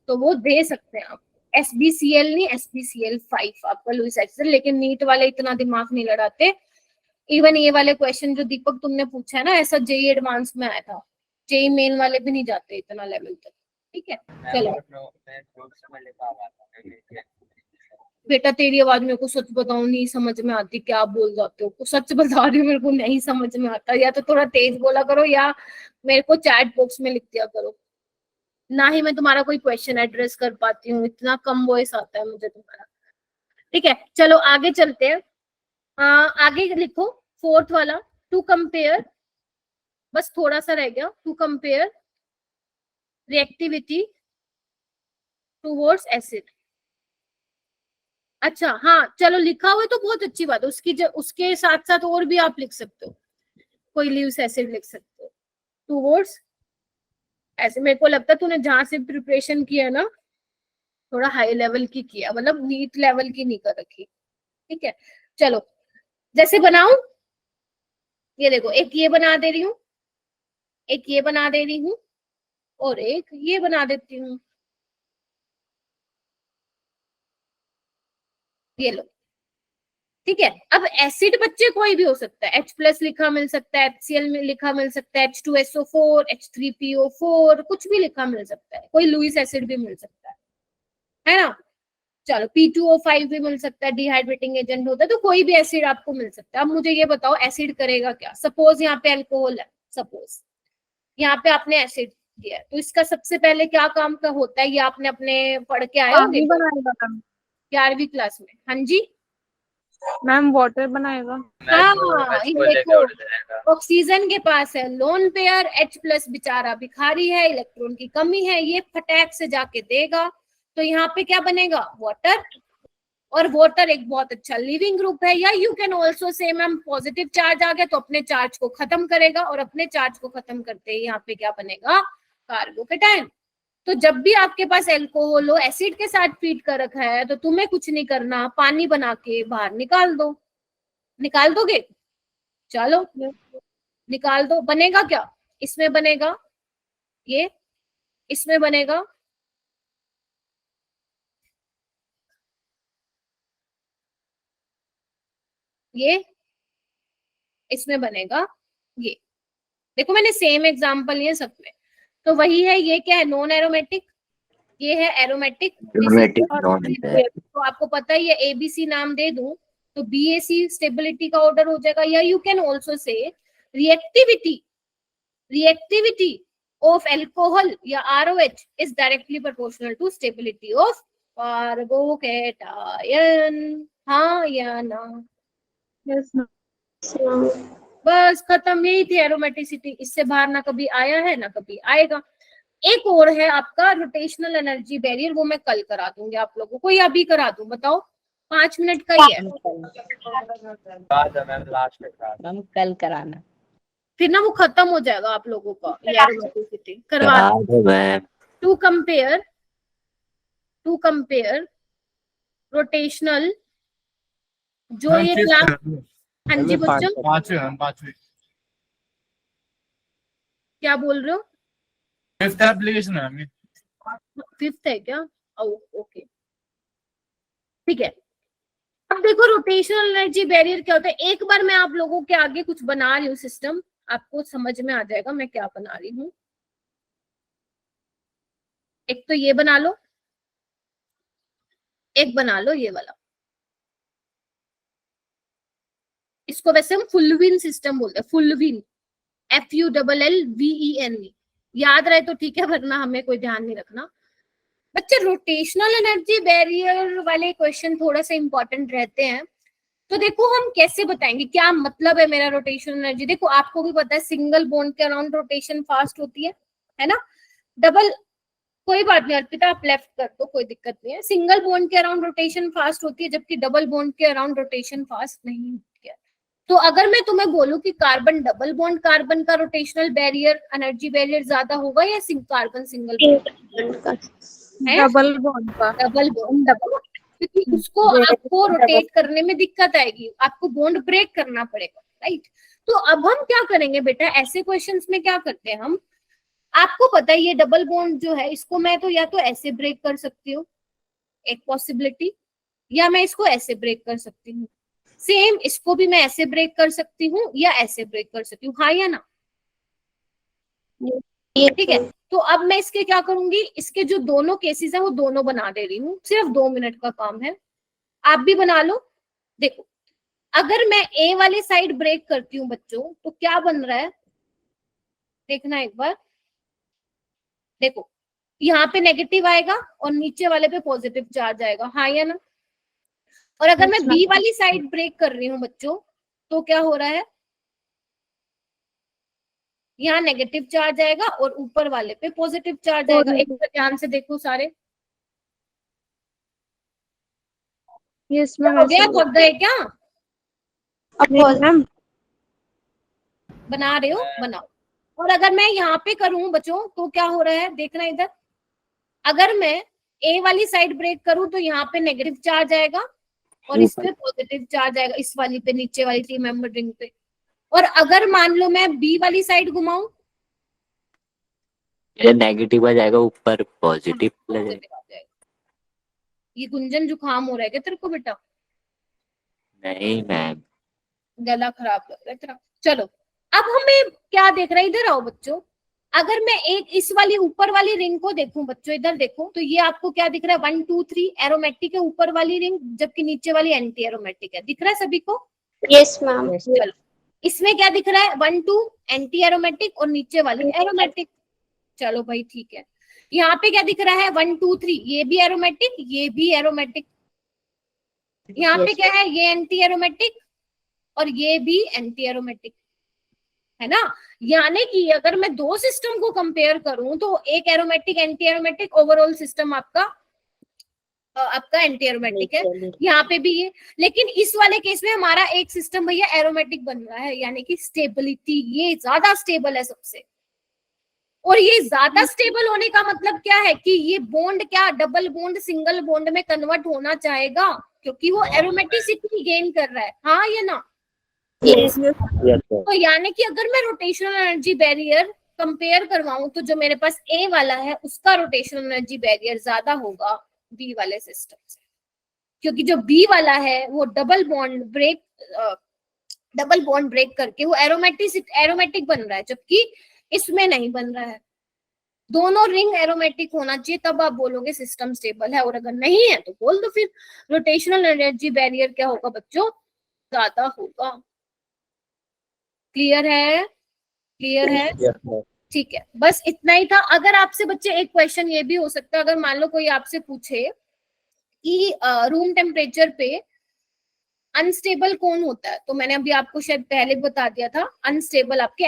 A: तो वो दे सकते हैं आप। SbCl नहीं, SbCl5 आपका लुईस एसिड। लेकिन नीट वाले इतना दिमाग नहीं लड़ाते। इवन ये वाले क्वेश्चन जो दीपक तुमने पूछा है ना, ऐसा जेई एडवांस में आया था, जेई मेन वाले भी नहीं जाते इतना लेवल तक। ठीक है, चलो
D: मैं नोट्स में लिखा हुआ था।
A: बेटा तेरी आवाज मेरे को सच बताऊं नहीं समझ में आती, क्या बोल जाते हो? सच बता रही हूँ, मेरे को नहीं समझ में आता। या तो थोड़ा तेज बोला करो या मेरे को चैट बॉक्स में लिख दिया करो। ना ही मैं तुम्हारा कोई क्वेश्चन एड्रेस कर पाती हूँ, इतना कम वॉइस आता है मुझे तुम्हारा। ठीक है, चलो आगे चलते हैं। आगे लिखो फोर्थ वाला, टू कंपेयर, बस थोड़ा सा रह गया। To compare reactivity towards acid. अच्छा हाँ, चलो लिखा हुआ है तो बहुत अच्छी बात है। उसके साथ साथ और भी आप लिख सकते हो, कोई ल्यूइस एसिड लिख सकते हो टूवर्ड्स। ऐसे मेरे को लगता है तूने जहां से प्रिपरेशन किया ना, थोड़ा हाई लेवल की किया, मतलब नीट लेवल की नहीं कर रखी। ठीक है, चलो जैसे बनाऊं, ये देखो, एक ये बना दे रही हूँ, एक ये बना दे रही हूँ, और एक ये बना देती हूँ। ये लो, ठीक है। अब एसिड बच्चे कोई भी हो सकता है, H+ लिखा मिल सकता है, HCl में लिखा मिल सकता है, H2SO4, H3PO4, कुछ भी लिखा मिल सकता है। कोई लुईस एसिड भी मिल सकता है ना। चलो P2O5 भी मिल सकता है, डिहाइड्रेटिंग एजेंट होता है, तो कोई भी एसिड आपको मिल सकता है। अब मुझे ये बताओ एसिड करेगा क्या? सपोज यहाँ पे अल्कोहल है, सपोज यहाँ पे आपने एसिड दिया है, तो इसका सबसे पहले क्या काम का होता है, ये आपने अपने पढ़ के आए होंगे 11वीं क्लास में। हाँ जी
C: मैम, वाटर बनाएगा।
A: हाँ, ये देखो ऑक्सीजन के पास है लोन पेयर, H+ बेचारा भिखारी है, इलेक्ट्रॉन की कमी है, ये फटाक से जाके देगा, तो यहाँ पे क्या बनेगा? वाटर। और वाटर एक बहुत अच्छा लिविंग ग्रुप है। या you can also say ma'am positive charge आ गया तो अपने चार्ज को खत्म करेगा, और अपने चार्ज को खत्म करते ही यहाँ पे क्या बनेगा? कार्बोकेटायन। तो जब भी आपके पास एल्कोहल हो, एसिड के साथ फीड कर रखा है, तो तुम्हें कुछ नहीं करना, पानी बना के बाहर निकाल दो। निकाल दोगे? चलो निकाल दो। बनेगा क्या? इसमें बनेगा ये, इसमें बनेगा ये, इसमें बनेगा ये। देखो मैंने सेम एग्जांपल लिए सब में। तो वही है, ये क्या है? नॉन एरोमेटिक, ये है एरोमेटिक। तो आपको पता है, ये ABC नाम दे दूं तो BAC स्टेबिलिटी का ऑर्डर हो जाएगा। या you can also say reactivity of alcohol या ROH is directly proportional to stability of carbocation. हाँ या ना?
C: Yes ma'am.
A: बस खत्म, यही थी एरोमेटिसिटी। इससे बाहर ना कभी आया है ना कभी आएगा। एक और है आपका रोटेशनल एनर्जी बैरियर, वो मैं कल करा दूंगी आप लोगों को, या अभी करा दूं? बताओ, 5 मिनट का ही है।
K: मैम कल कराना,
A: फिर ना वो खत्म हो जाएगा आप लोगों का एरोमेटिसिटी। करवा टू कंपेयर रोटेशनल, जो ये क्लास। हाँ जी बच्चों,
F: पांचवी
A: क्या बोल रहे हो?
F: 5th एप्लीकेशन है।
A: 5th है क्या? ओके ठीक है। अब देखो रोटेशनल एनर्जी बैरियर क्या होता है। एक बार मैं आप लोगों के आगे कुछ बना रही हूँ सिस्टम, आपको समझ में आ जाएगा मैं क्या बना रही हूँ। एक तो ये बना लो, एक बना लो ये वाला। इसको वैसे हम फुलविन सिस्टम बोलते हैं, फुलविन, FULLVEN। याद रहे तो ठीक है, वरना हमें कोई ध्यान नहीं रखना। बच्चे रोटेशनल एनर्जी बैरियर वाले क्वेश्चन थोड़ा सा इंपॉर्टेंट रहते हैं। तो देखो हम कैसे बताएंगे क्या मतलब है मेरा रोटेशनल एनर्जी। देखो आपको भी पता है सिंगल बॉन्ड के अराउंड रोटेशन फास्ट होती है ना। डबल, कोई बात नहीं अर्पिता, आप लेफ्ट कर दो, कोई दिक्कत नहीं है। सिंगल बॉन्ड के अराउंड रोटेशन फास्ट होती है, जबकि डबल बॉन्ड के अराउंड रोटेशन फास्ट नहीं होती है। तो अगर मैं तुम्हें बोलूं कि कार्बन डबल बॉन्ड कार्बन का रोटेशनल बैरियर एनर्जी बैरियर ज्यादा होगा या कार्बन सिंगल बॉन्ड का?
C: डबल बॉन्ड का।
A: डबल बॉन्ड, क्योंकि उसको आपको रोटेट करने में दिक्कत आएगी, आपको बॉन्ड ब्रेक करना पड़ेगा, राइट। तो अब हम क्या करेंगे बेटा, ऐसे क्वेश्चंस में क्या करते हैं हम, आपको पता है ये डबल बॉन्ड जो है इसको मैं तो या तो ऐसे ब्रेक कर सकती हूँ, एक पॉसिबिलिटी, या मैं इसको ऐसे ब्रेक कर सकती हूँ। सेम इसको भी मैं ऐसे ब्रेक कर सकती हूँ या ऐसे ब्रेक कर सकती हूँ, हाँ या ना? ठीक है, तो अब मैं इसके क्या करूंगी, इसके जो दोनों केसेस है वो दोनों बना दे रही हूँ, सिर्फ 2 मिनट का काम है, आप भी बना लो। देखो अगर मैं ए वाली साइड ब्रेक करती हूँ बच्चों तो क्या बन रहा है, देखना एक बार। देखो यहाँ पे नेगेटिव आएगा और नीचे वाले पे पॉजिटिव चार्ज आएगा, हाँ या ना? और अगर मैं बी वाली साइड ब्रेक कर रही हूँ बच्चों तो क्या हो रहा है, यहाँ नेगेटिव चार्ज आएगा और ऊपर वाले पे पॉजिटिव चार्ज आएगा। एक बार ध्यान से देखो सारे,
C: यस
A: क्या
C: मैम।
A: हो गया, थक गए क्या?
C: मैम
A: बना रहे हो, बनाओ। और अगर मैं यहाँ पे करूं बच्चों तो क्या हो रहा है, देखना इधर, अगर मैं ए वाली साइड ब्रेक करूं तो यहाँ पे नेगेटिव चार्ज आएगा और इस पे पॉजिटिव चार्ज आएगा, इस वाली पे, नीचे वाली टी मेंबर रिंग पे। और अगर मान लो मैं बी वाली साइड घुमाऊं,
H: ये नेगेटिव आ जाएगा, ऊपर पॉजिटिव आ जाएगा।
A: पॉजिटिव आ जाएगा। ये गुंजन जुकाम हो रहा है क्या तेरे को बेटा?
H: नहीं मैम,
A: गला खराब लग रहा है तेरा। चलो अब हमें क्या देख रहा है, इधर आओ बच्चों। अगर मैं एक इस वाली ऊपर वाली रिंग को देखूं बच्चों, इधर देखो, तो ये आपको क्या दिख रहा है, 1 2 3 एरोमेटिक है ऊपर वाली रिंग, जबकि नीचे वाली एंटी एरोमेटिक है। दिख रहा है सभी को?
B: Yes ma'am.
A: चलो इसमें क्या दिख रहा है, 1 2 एंटी एरोमेटिक और नीचे वाली एरोमेटिक। चलो भाई ठीक है, यहाँ पे क्या दिख रहा है, 1 2 3, ये भी एरोमेटिक, ये भी एरोमेटिक। यहाँ पे क्या है, ये एंटी एरोमेटिक और ये भी एंटी एरोमेटिक, है ना? यानी कि अगर मैं 2 सिस्टम को कंपेयर करूं तो एक aromatic anti aromatic, overall system आपका एंटी एरोमेटिक है। यहाँ पे भी ये, लेकिन इस वाले केस में हमारा एक सिस्टम भैया एरोमेटिक बन रहा है, यानी कि स्टेबिलिटी ये ज्यादा स्टेबल है सबसे। और ये ज्यादा स्टेबल होने का मतलब क्या है कि ये बॉन्ड क्या डबल बॉन्ड सिंगल बॉन्ड में कन्वर्ट होना चाहेगा, क्योंकि वो एरोमेटिसिटी गेन कर रहा है, हाँ या ना? तो यानी कि अगर मैं रोटेशनल एनर्जी बैरियर कंपेयर करवाऊं तो जो मेरे पास ए वाला है उसका रोटेशनल एनर्जी बैरियर ज्यादा होगा बी वाले सिस्टम से, क्योंकि जो बी वाला है वो डबल बॉन्ड ब्रेक करके वो एरोमेटिक बन रहा है, जबकि इसमें नहीं बन रहा है। दोनों रिंग एरोमेटिक होना चाहिए, तब आप बोलोगे सिस्टम स्टेबल है, और अगर नहीं है तो बोल दो फिर रोटेशनल एनर्जी बैरियर क्या होगा बच्चों, ज्यादा होगा। क्लियर है? क्लियर है? ठीक है, बस इतना ही था। अगर आपसे बच्चे एक क्वेश्चन ये भी हो सकता है, अगर मान लो कोई आपसे पूछे कि रूम टेम्परेचर पे अनस्टेबल कौन होता है, तो मैंने अभी आपको शायद पहले बता दिया था, अनस्टेबल आपके